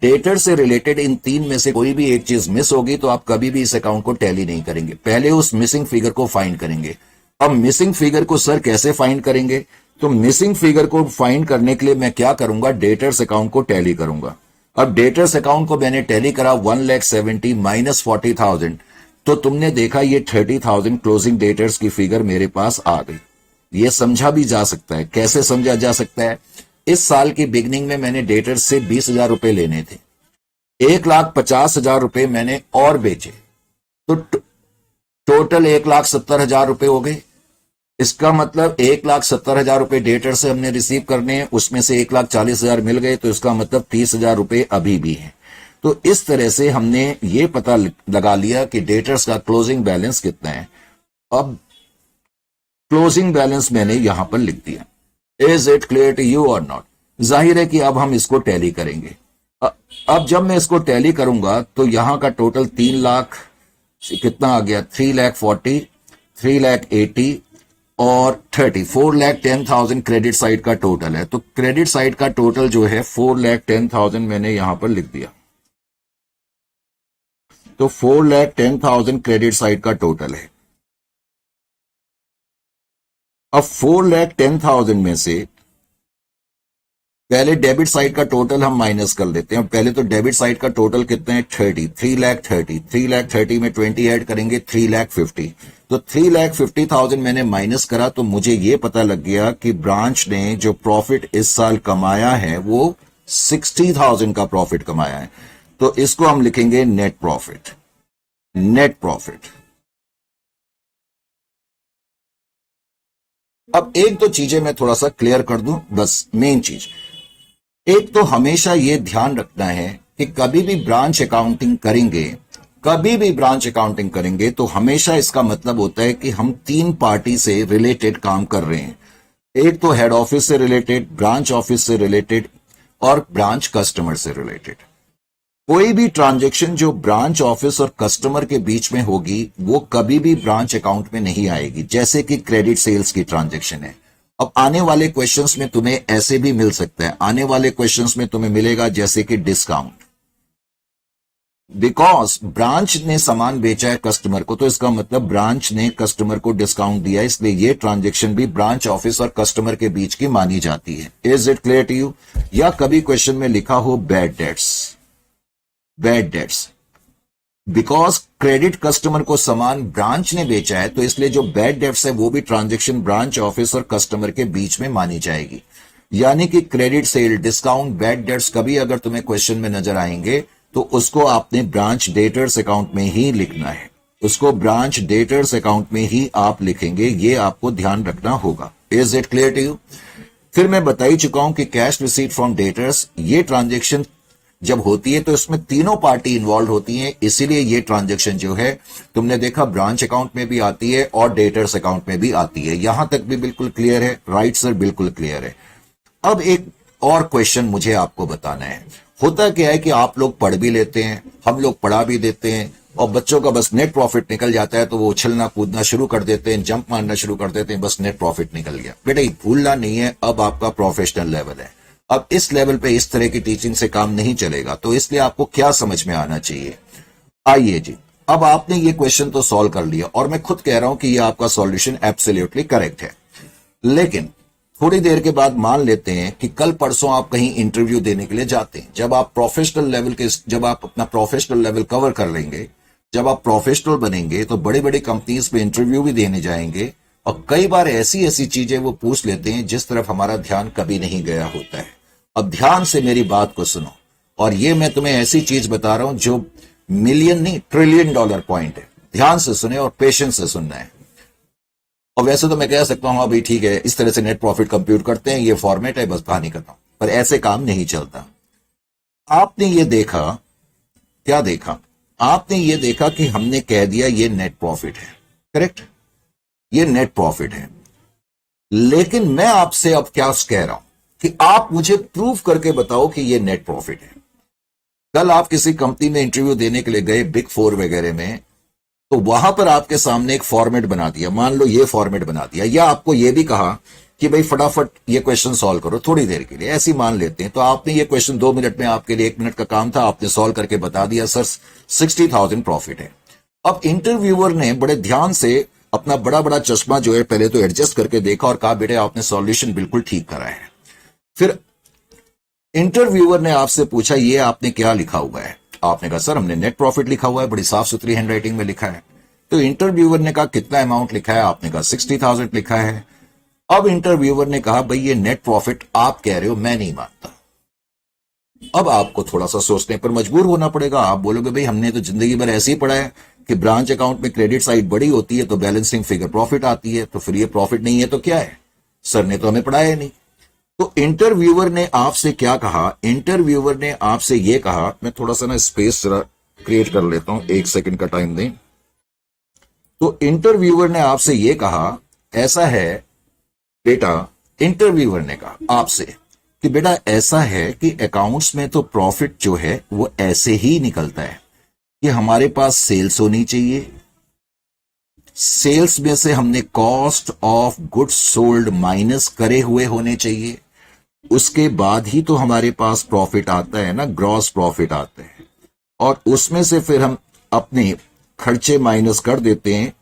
डेटर से रिलेटेड इन तीन में से कोई भी एक चीज मिस होगी तो आप कभी भी इस अकाउंट को टैली नहीं करेंगे। पहले उस मिसिंग फिगर को फाइंड करेंगे। अब मिसिंग फिगर को सर कैसे फाइंड करेंगे? तो मिसिंग फिगर को फाइंड करने के लिए मैं क्या करूंगा, डेटर्स अकाउंट को टैली करूंगा। अब डेटर्स अकाउंट को मैंने टैली करा 1,70,000 माइनस 40,000, तो तुमने देखा ये 30,000 क्लोजिंग डेटर्स की फिगर मेरे पास आ गई। ये समझा भी जा सकता है। कैसे समझा जा सकता है? इस साल की बिगनिंग में मैंने डेटर्स से 20,000 रुपए लेने थे, 1,50,000 रुपए मैंने और बेचे, तो टोटल 1,70,000 रुपए हो गए। इसका मतलब 1,70,000 रुपए डेटर से हमने रिसीव करने हैं, उसमें से 1,40,000 मिल गए, तो इसका मतलब 30,000 रुपए अभी भी हैं। तो इस तरह से हमने ये पता लगा लिया कि डेटर्स का क्लोजिंग बैलेंस कितना है। अब क्लोजिंग बैलेंस मैंने यहां पर लिख दिया। Is it clear to you और नॉट? जाहिर है कि अब हम इसको टैली करेंगे। अब जब मैं इसको टैली करूंगा तो यहां का टोटल 3 लाख कितना आ गया, 3,40,000, 3,80,000 और 30, 4,10,000 क्रेडिट साइड का टोटल है। तो क्रेडिट साइड का टोटल जो है 4,10,000 मैंने यहां पर लिख दिया। तो 4,10,000 क्रेडिट साइड का टोटल है। अब 4,10,000 में से पहले डेबिट साइड का टोटल हम माइनस कर लेते हैं। पहले तो डेबिट साइड का टोटल कितना है, 30, 3,30,000, 3,30,000 में 20 ऐड करेंगे 3,50,000। तो 3,50,000 मैंने माइनस करा तो मुझे यह पता लग गया कि ब्रांच ने जो प्रॉफिट इस साल कमाया है वो 60,000 का प्रॉफिट कमाया है। तो इसको हम लिखेंगे नेट प्रॉफिट। Net profit. अब एक दो चीजें मैं थोड़ा सा क्लियर कर दूं, बस मेन चीज। एक तो हमेशा यह ध्यान रखना है कि कभी भी ब्रांच अकाउंटिंग करेंगे, कभी भी ब्रांच अकाउंटिंग करेंगे तो हमेशा इसका मतलब होता है कि हम 3 पार्टी से रिलेटेड काम कर रहे हैं। एक तो हेड ऑफिस से रिलेटेड, ब्रांच ऑफिस से रिलेटेड और ब्रांच कस्टमर से रिलेटेड। कोई भी ट्रांजैक्शन जो ब्रांच ऑफिस और कस्टमर के बीच में होगी वो कभी भी ब्रांच अकाउंट में नहीं आएगी, जैसे कि क्रेडिट सेल्स की ट्रांजैक्शन है। अब आने वाले क्वेश्चंस में तुम्हें ऐसे भी मिल सकता है। आने वाले क्वेश्चंस में तुम्हें मिलेगा जैसे कि डिस्काउंट, बिकॉज ब्रांच ने सामान बेचा है कस्टमर को, तो इसका मतलब ब्रांच ने कस्टमर को डिस्काउंट दिया, इसलिए ये ट्रांजैक्शन भी ब्रांच ऑफिस और कस्टमर के बीच की मानी जाती है। Is it clear to you? या कभी क्वेश्चन में लिखा हो bad debts, bad debts, because credit customer को सामान ब्रांच ने बेचा है तो इसलिए जो बैड डेट्स है वो भी ट्रांजैक्शन ब्रांच ऑफिस और कस्टमर के बीच में मानी जाएगी। यानी कि credit sale, discount, bad debts कभी अगर तुम्हें क्वेश्चन में नजर आएंगे तो उसको आपने ब्रांच डेटर्स अकाउंट में ही लिखना है। उसको ब्रांच डेटर्स अकाउंट में ही आप लिखेंगे, ये आपको ध्यान रखना होगा। Is it clear to you? फिर मैं बता ही चुका हूं कि कैश रिसीट फ्रॉम डेटर्स, ये ट्रांजैक्शन जब होती है तो इसमें तीनों पार्टी इन्वॉल्व होती हैं, इसीलिए ये ट्रांजैक्शन जो है तुमने देखा ब्रांच अकाउंट में भी आती है और डेटर्स अकाउंट में भी आती है। यहां तक भी बिल्कुल क्लियर है? राइट सर, बिल्कुल क्लियर है। अब एक और क्वेश्चन मुझे आपको बताना है। होता क्या है कि आप लोग पढ़ भी लेते हैं, हम लोग पढ़ा भी देते हैं, और बच्चों का बस नेट प्रॉफिट निकल जाता है तो वो उछलना कूदना शुरू कर देते हैं, जंप मारना शुरू कर देते हैं, बस नेट प्रॉफिट निकल गया। बेटा भूलना नहीं है, अब आपका प्रोफेशनल लेवल है। अब इस लेवल पे इस तरह की टीचिंग से काम नहीं चलेगा, तो इसलिए आपको क्या समझ में आना चाहिए। आइए जी, अब आपने ये क्वेश्चन तो सॉल्व कर लिया और मैं खुद कह रहा हूं कि ये आपका सॉल्यूशन एब्सोल्युटली करेक्ट है। लेकिन थोड़ी देर के बाद मान लेते हैं कि कल परसों आप कहीं इंटरव्यू देने के लिए जाते हैं। जब आप प्रोफेशनल लेवल के, जब आप अपना प्रोफेशनल लेवल कवर कर लेंगे, जब आप प्रोफेशनल बनेंगे तो बड़ी बड़ी कंपनीज में इंटरव्यू भी देने जाएंगे, और कई बार ऐसी ऐसी चीजें वो पूछ लेते हैं जिस तरफ हमारा ध्यान कभी नहीं गया होता है। अब ध्यान से मेरी बात को सुनो, और ये मैं तुम्हें ऐसी चीज बता रहा हूं जो मिलियन नहीं ट्रिलियन डॉलर पॉइंट है। ध्यान से सुने और पेशेंस से सुनना है। और वैसे तो मैं कह सकता हूं अभी ठीक है, इस तरह से नेट प्रॉफिट कंप्यूट करते हैं, ये फॉर्मेट है, बस कहानी करता हूं, पर ऐसे काम नहीं चलता। आपने ये देखा, क्या देखा? आपने ये देखा कि हमने कह दिया ये नेट प्रॉफिट है, करेक्ट? ये नेट प्रॉफिट है। लेकिन मैं आपसे अब क्या कह रहा हूं कि आप मुझे प्रूव करके बताओ कि ये नेट प्रॉफिट है। कल आप किसी कंपनी में इंटरव्यू देने के लिए गए, बिग फोर वगैरह में, तो वहां पर आपके सामने एक फॉर्मेट बना दिया, मान लो ये फॉर्मेट बना दिया, या आपको ये भी कहा कि भाई फटाफट ये क्वेश्चन सॉल्व करो थोड़ी देर के लिए, ऐसी मान लेते हैं। तो आपने ये क्वेश्चन 2 मिनट में, आपके लिए 1 मिनट का काम था, आपने सॉल्व करके बता दिया सर 60,000 प्रॉफिट है। अब इंटरव्यूअर ने बड़े ध्यान से अपना बड़ा बड़ा चश्मा जो है पहले तो एडजस्ट करके देखा और कहा बेटे आपने सॉल्यूशन बिल्कुल ठीक करा है। फिर इंटरव्यूअर ने आपसे पूछा ये आपने क्या लिखा हुआ है? आपने कहा सर हमने नेट प्रॉफिट लिखा हुआ है, बड़ी साफ सुथरी हैंडराइटिंग में लिखा है। तो इंटरव्यूअर ने कहा कितना अमाउंट लिखा है? आपने कहा 60,000 लिखा है। अब इंटरव्यूअर ने कहा भाई ये नेट प्रॉफिट आप कह रहे हो, मैं नहीं मानता। अब आपको थोड़ा सा सोचने पर मजबूर होना पड़ेगा। आप बोलोगे भाई हमने तो जिंदगी भर ऐसे ही पढ़ा है कि ब्रांच अकाउंट में क्रेडिट साइड बड़ी होती है तो बैलेंसिंग फिगर प्रॉफिट आती है, तो फिर ये प्रॉफिट नहीं है तो क्या है? सर ने तो हमें पढ़ाया नहीं। तो इंटरव्यूअर ने आपसे क्या कहा? इंटरव्यूअर ने आपसे ये कहा, मैं थोड़ा सा ना स्पेस जरा क्रिएट कर लेता हूं, 1 सेकंड का टाइम दें। तो इंटरव्यूअर ने आपसे ये कहा, ऐसा है बेटा, इंटरव्यूअर ने कहा आपसे कि बेटा ऐसा है कि अकाउंट्स में तो प्रॉफिट जो है वो ऐसे ही निकलता है कि हमारे पास सेल्स होनी चाहिए, सेल्स में से हमने cost of goods sold minus करे हुए होने चाहिए, उसके बाद ही तो हमारे पास प्रॉफिट आता है ना, ग्रॉस प्रॉफिट आता है। और उसमें से फिर हम अपने खर्चे माइनस कर देते हैं,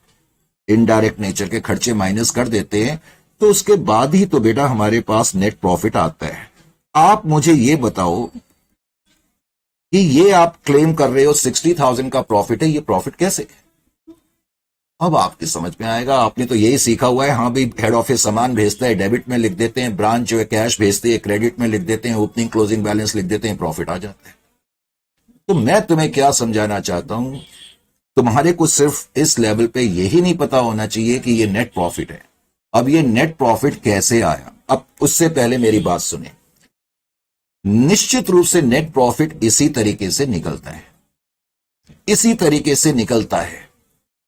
इनडायरेक्ट नेचर के खर्चे माइनस कर देते हैं, तो उसके बाद ही तो बेटा हमारे पास नेट प्रॉफिट आता है। आप मुझे ये बताओ कि ये आप क्लेम कर रहे हो 60,000 का प्रॉफिट है, ये प्रॉफिट कैसे है? अब आपकी समझ में आएगा। आपने तो यही सीखा हुआ है, हाँ भाई हेड ऑफिस सामान भेजता है, डेबिट में लिख देते हैं, ब्रांच जो है कैश भेजती है, क्रेडिट में लिख देते हैं, ओपनिंग क्लोजिंग बैलेंस लिख देते हैं, प्रॉफिट आ जाता है। तो मैं तुम्हें क्या समझाना चाहता हूं, तुम्हारे को सिर्फ इस लेवल पे यही नहीं पता होना चाहिए कि ये नेट प्रॉफिट है। अब ये नेट प्रॉफिट कैसे आया, अब उससे पहले मेरी बात सुने। निश्चित रूप से नेट प्रॉफिट इसी तरीके से निकलता है, इसी तरीके से निकलता है।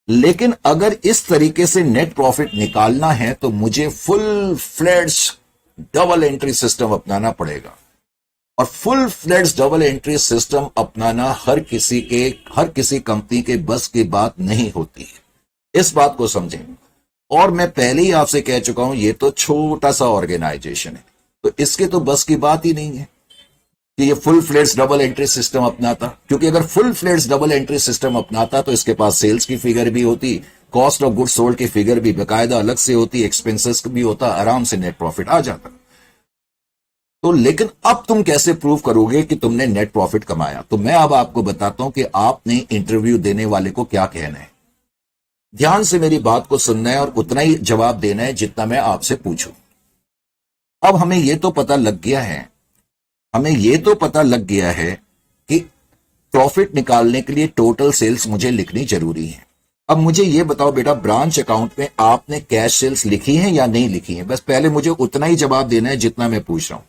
लेकिन अगर इस तरीके से नेट प्रॉफिट निकालना है तो मुझे फुल फ्लेड्ज्ड डबल एंट्री सिस्टम अपनाना पड़ेगा। और फुल फ्लेड्ज्ड डबल एंट्री सिस्टम अपनाना हर किसी कंपनी के बस की बात नहीं होती है, इस बात को समझें। और मैं पहले ही आपसे कह चुका हूं ये तो छोटा सा ऑर्गेनाइजेशन है, तो इसके तो बस की बात ही नहीं है कि ये फुल फ्लेड्ज्ड डबल एंट्री सिस्टम अपनाता। क्योंकि अगर फुल फ्लेड्ज्ड डबल एंट्री सिस्टम अपनाता तो इसके पास सेल्स की फिगर भी होती, कॉस्ट ऑफ गुड्स सोल्ड की फिगर भी बेकायदा अलग से होती, एक्सपेंसेस भी होता, आराम से नेट प्रॉफिट आ जाता। तो लेकिन अब तुम कैसे प्रूव करोगे कि तुमने नेट प्रॉफिट कमाया? तो मैं अब आपको बताता हूं कि आपने इंटरव्यू देने वाले को क्या कहना है। ध्यान से मेरी बात को सुनना है और उतना ही जवाब देना है जितना मैं आपसे पूछूं। अब हमें यह तो पता लग गया है कि प्रॉफिट निकालने के लिए टोटल सेल्स मुझे लिखनी जरूरी है। अब मुझे यह बताओ बेटा, ब्रांच अकाउंट में आपने कैश सेल्स लिखी है या नहीं लिखी है? बस पहले मुझे उतना ही जवाब देना है जितना मैं पूछ रहा हूं।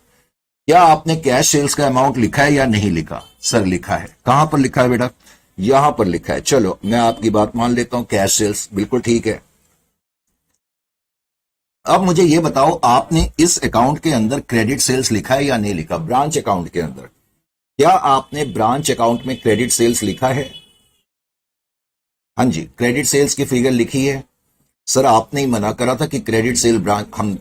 क्या आपने कैश सेल्स का अमाउंट लिखा है या नहीं लिखा? सर लिखा है। कहां पर लिखा है बेटा? यहां पर लिखा है। चलो मैं आपकी बात मान लेता हूं, कैश सेल्स बिल्कुल ठीक है। अब मुझे यह बताओ, आपने इस अकाउंट के अंदर क्रेडिट सेल्स लिखा है या नहीं लिखा? ब्रांच अकाउंट के अंदर क्या आपने ब्रांच अकाउंट में क्रेडिट सेल्स लिखा है? हाँ जी, क्रेडिट सेल्स की फिगर लिखी है। सर आपने ही मना करा था कि क्रेडिट सेल हम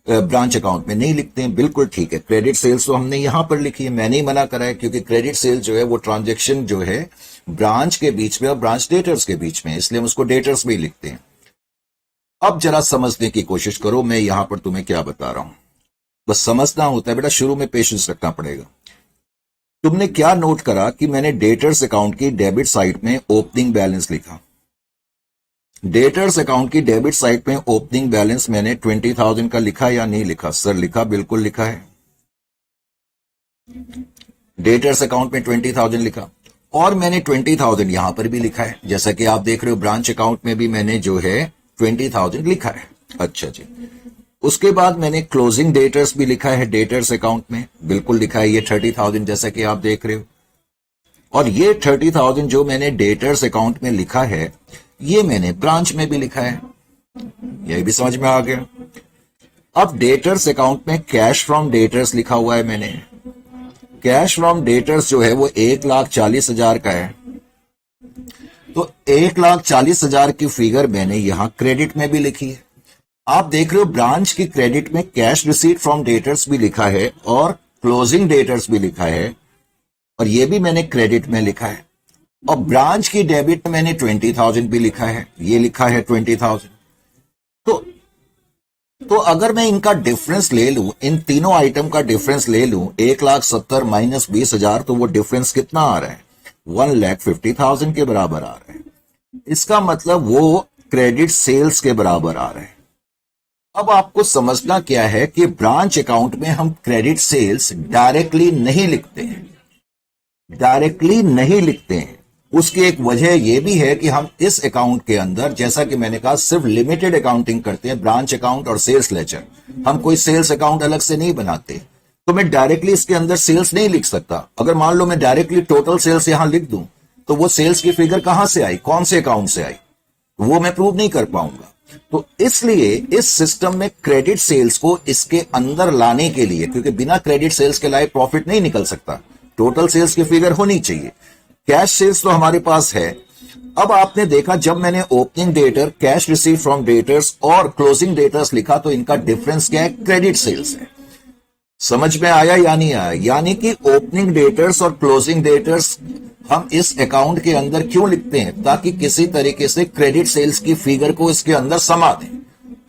ब्रांच अकाउंट में नहीं लिखते हैं। बिल्कुल ठीक है, क्रेडिट सेल्स तो हमने यहां पर लिखी है, मैंने ही मना करा है, क्योंकि क्रेडिट सेल जो है वो ट्रांजैक्शन जो है ब्रांच के बीच में और ब्रांच डेटर्स के बीच में, इसलिए हम उसको डेटर्स में ही लिखते हैं। अब जरा समझने की कोशिश करो मैं यहां पर तुम्हें क्या बता रहा हूं। बस समझना होता है बेटा, शुरू में पेशेंस रखना पड़ेगा। तुमने क्या नोट करा कि मैंने डेटर्स अकाउंट की डेबिट साइड में ओपनिंग बैलेंस लिखा। डेटर्स अकाउंट की डेबिट साइड में ओपनिंग बैलेंस मैंने 20,000 का लिखा या नहीं लिखा? सर लिखा, बिल्कुल लिखा है। डेटर्स अकाउंट में 20,000 लिखा और मैंने 20,000 यहां पर भी लिखा है, जैसा कि आप देख रहे हो ब्रांच अकाउंट में भी मैंने जो है 20,000 लिखा है। अच्छा जी, उसके बाद मैंने क्लोजिंग डेटर्स भी लिखा है डेटर्स अकाउंट में, बिल्कुल लिखा है, ये 30,000 जैसा कि आप देख रहे हो। और ये 30,000 जो मैंने डेटर्स अकाउंट में लिखा है ये मैंने ब्रांच में भी लिखा है, यही भी समझ में आ गया। अब डेटर्स अकाउंट में कैश फ्रॉम डेटर्स लिखा हुआ है मैंने। कैश फ्रॉम डेटर्स जो है वो 1,40,000 का है, तो 1,40,000 की फिगर मैंने यहां क्रेडिट में भी लिखी है। आप देख रहे हो ब्रांच की क्रेडिट में कैश रिसीट फ्रॉम डेटर्स भी लिखा है और क्लोजिंग डेटर्स भी लिखा है, और ये भी मैंने क्रेडिट में लिखा है। और ब्रांच की डेबिट में मैंने 20,000 भी लिखा है, ये लिखा है 20,000। तो अगर मैं इनका डिफरेंस ले लूं, इन तीनों आइटम का डिफरेंस ले लूं, 1,70,000 माइनस 20,000, तो वो डिफरेंस कितना आ रहा है? 1,50,000 के बराबर आ रहा है। इसका मतलब वो क्रेडिट सेल्स के बराबर आ रहा है। अब आपको समझना क्या है कि ब्रांच अकाउंट में हम क्रेडिट सेल्स डायरेक्टली नहीं लिखते हैं, डायरेक्टली नहीं लिखते हैं। उसकी एक वजह यह भी है कि हम इस अकाउंट के अंदर, जैसा कि मैंने कहा, सिर्फ लिमिटेड अकाउंटिंग करते हैं, ब्रांच अकाउंट और सेल्स लेजर। हम कोई सेल्स अकाउंट अलग से नहीं बनाते, तो मैं डायरेक्टली इसके अंदर सेल्स नहीं लिख सकता। अगर मान लो मैं डायरेक्टली टोटल सेल्स यहां लिख दूं, तो वो सेल्स की फिगर कहां से आई, कौन से अकाउंट से आई, वो मैं प्रूव नहीं कर पाऊंगा। तो इसलिए इस सिस्टम में क्रेडिट सेल्स को इसके अंदर लाने के लिए, क्योंकि बिना क्रेडिट सेल्स के लाए प्रॉफिट नहीं निकल सकता, टोटल सेल्स की फिगर होनी चाहिए। कैश सेल्स तो हमारे पास है। अब आपने देखा, जब मैंने opening debtor, cash receive from debtors और क्लोजिंग डेटर्स लिखा, तो इनका डिफरेंस क्या है? क्रेडिट सेल्स है। समझ में आया या नहीं आया? यानी कि ओपनिंग डेटर्स और क्लोजिंग डेटर्स हम इस अकाउंट के अंदर क्यों लिखते हैं? ताकि किसी तरीके से क्रेडिट सेल्स की फिगर को इसके अंदर समा दें।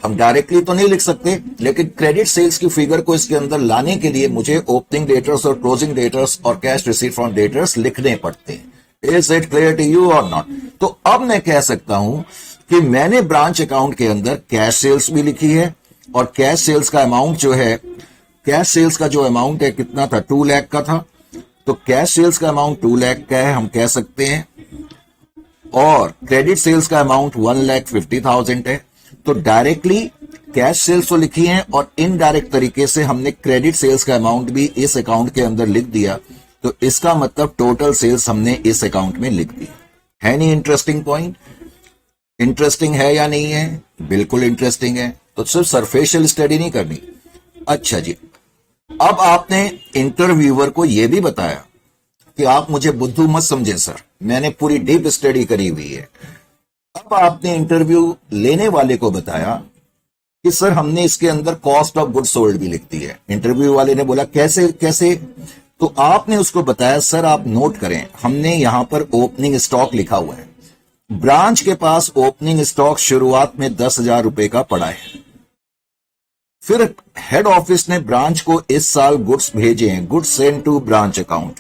हम डायरेक्टली तो नहीं लिख सकते, लेकिन क्रेडिट सेल्स की फिगर को इसके अंदर लाने के लिए मुझे ओपनिंग डेटर्स और क्लोजिंग डेटर्स और कैश रिसीट फ्रॉम डेटर्स लिखने पड़ते हैं। Is it clear to you और नॉट? तो अब मैं कह सकता हूं कि मैंने ब्रांच अकाउंट के अंदर कैश सेल्स भी लिखी है, और कैश सेल्स का अमाउंट जो है, कैश सेल्स का जो अमाउंट है कितना था? 2 लाख का था। तो कैश सेल्स का अमाउंट 2 लाख का है, हम कह सकते हैं, और क्रेडिट सेल्स का अमाउंट 1,50,000 है। तो डायरेक्टली कैश सेल्स तो लिखी है, और इनडायरेक्ट तरीके से हमने क्रेडिट सेल्स का अमाउंट भी इस अकाउंट के अंदर लिख दिया। तो इसका मतलब टोटल सेल्स हमने इस अकाउंट में लिख दी। है नहीं इंटरेस्टिंग पॉइंट? इंटरेस्टिंग है या नहीं है? बिल्कुल इंटरेस्टिंग है। तो सिर्फ सरफेशियल स्टडी नहीं करनी। अच्छा जी, अब आपने इंटरव्यूअर को यह भी बताया कि आप मुझे बुद्धू मत समझे सर, मैंने पूरी डीप स्टडी करी हुई है। अब आपने इंटरव्यू लेने वाले को बताया कि सर हमने इसके अंदर कॉस्ट ऑफ गुड्स सोल्ड भी लिख दी है। इंटरव्यू वाले ने बोला कैसे कैसे? तो आपने उसको बताया, सर आप नोट करें, हमने यहां पर ओपनिंग स्टॉक लिखा हुआ है। ब्रांच के पास ओपनिंग स्टॉक शुरुआत में 10,000 रुपए का पड़ा है। फिर हेड ऑफिस ने ब्रांच को इस साल गुड्स भेजे हैं, goods sent to branch account,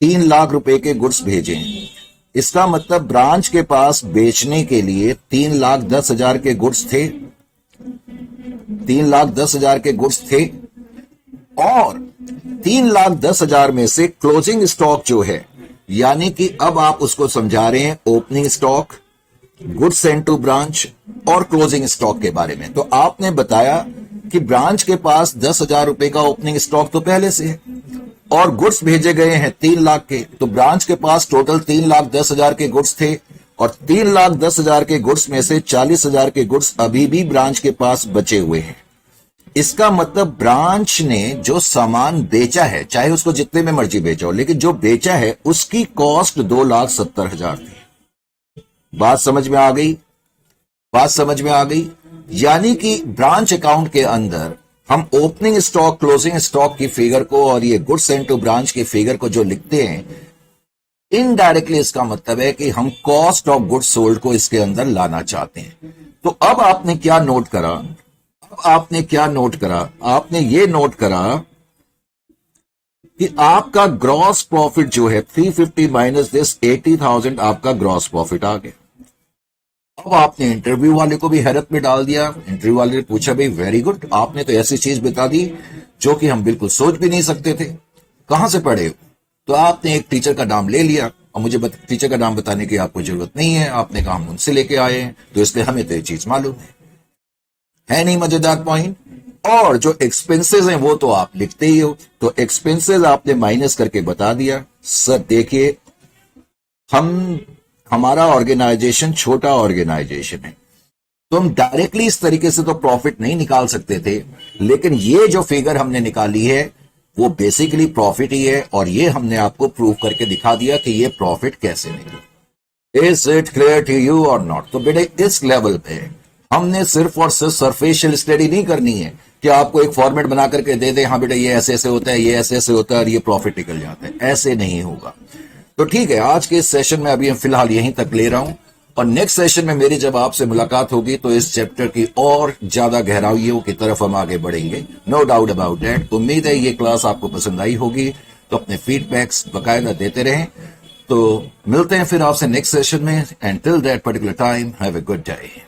3 lakh रुपए के गुड्स भेजे हैं। इसका मतलब ब्रांच के पास बेचने के लिए 3,10,000 के गुड्स थे, 3,10,000 के गुड्स थे, और 3,10,000 में से क्लोजिंग स्टॉक जो है, यानी कि अब आप उसको समझा रहे हैं opening stock, goods sent to branch और क्लोजिंग स्टॉक के बारे में। तो आपने बताया कि ब्रांच के पास 10,000 रुपए का ओपनिंग स्टॉक तो पहले से है, और गुड्स भेजे गए हैं 3 लाख के। तो ब्रांच के पास टोटल 3,10,000 के गुड्स थे, और 3,10,000 के गुड्स में से 40,000 के गुड्स अभी भी ब्रांच के पास बचे हुए हैं। इसका मतलब ब्रांच ने जो सामान बेचा है, चाहे उसको जितने में मर्जी बेचा हो, लेकिन जो बेचा है उसकी कॉस्ट 2,70,000 थी। बात समझ में आ गई? बात समझ में आ गई? यानी कि ब्रांच अकाउंट के अंदर हम ओपनिंग स्टॉक, क्लोजिंग स्टॉक की फिगर को और ये गुड्स सेंड टू ब्रांच की फिगर को जो लिखते हैं, इनडायरेक्टली इसका मतलब है कि हम कॉस्ट ऑफ गुड्स सोल्ड को इसके अंदर लाना चाहते हैं। तो अब आपने क्या नोट करा? अब आपने क्या नोट करा? आपने ये नोट करा कि आपका ग्रॉस प्रॉफिट जो है 350 माइनस दिस 80,000 आपका ग्रॉस प्रॉफिट आ गया। अब आपने इंटरव्यू वाले को भी हैरत में डाल दिया। इंटरव्यू वाले ने पूछा, भाई वेरी गुड, आपने तो ऐसी चीज बता दी जो कि हम बिल्कुल सोच भी नहीं सकते थे, कहां से पढ़े हो? तो आपने एक टीचर का नाम ले लिया, और मुझे टीचर का नाम बताने की आपको जरूरत नहीं है। आपने कहा हम उनसे लेके आए हैं, तो इसलिए हमें तो ये चीज मालूम है नहीं मजेदार पॉइंट? और जो एक्सपेंसेस हैं वो तो आप लिखते ही हो, तो एक्सपेंसेस आपने माइनस करके बता दिया। सर देखिए, हमारा ऑर्गेनाइजेशन छोटा ऑर्गेनाइजेशन है, तो हम डायरेक्टली इस तरीके से तो प्रॉफिट नहीं निकाल सकते थे, लेकिन ये जो फिगर हमने निकाली है वो बेसिकली प्रॉफिट ही है, और ये हमने आपको प्रूव करके दिखा दिया कि ये प्रॉफिट कैसे निकले। Is it clear to you और नॉट? तो बेटे इस लेवल पे हमने सिर्फ और सिर्फ सरफेशियल स्टडी नहीं करनी है कि आपको एक फॉर्मेट बना करके दे दे, हाँ बेटा ये ऐसे ऐसे होता है, ये ऐसे ऐसे होता है और ये प्रॉफिट निकल जाता है, ऐसे नहीं होगा। तो ठीक है, आज के इस सेशन में अभी फिलहाल यहीं तक ले रहा हूं, और नेक्स्ट सेशन में मेरी जब आपसे मुलाकात होगी तो इस चैप्टर की और ज्यादा गहराइयों की तरफ हम आगे बढ़ेंगे, नो डाउट अबाउट दैट। उम्मीद है ये क्लास आपको पसंद आई होगी, तो अपने फीडबैक्स बकायदा देते रहें। तो मिलते हैं फिर आपसे नेक्स्ट सेशन में, and till that particular time have a good day.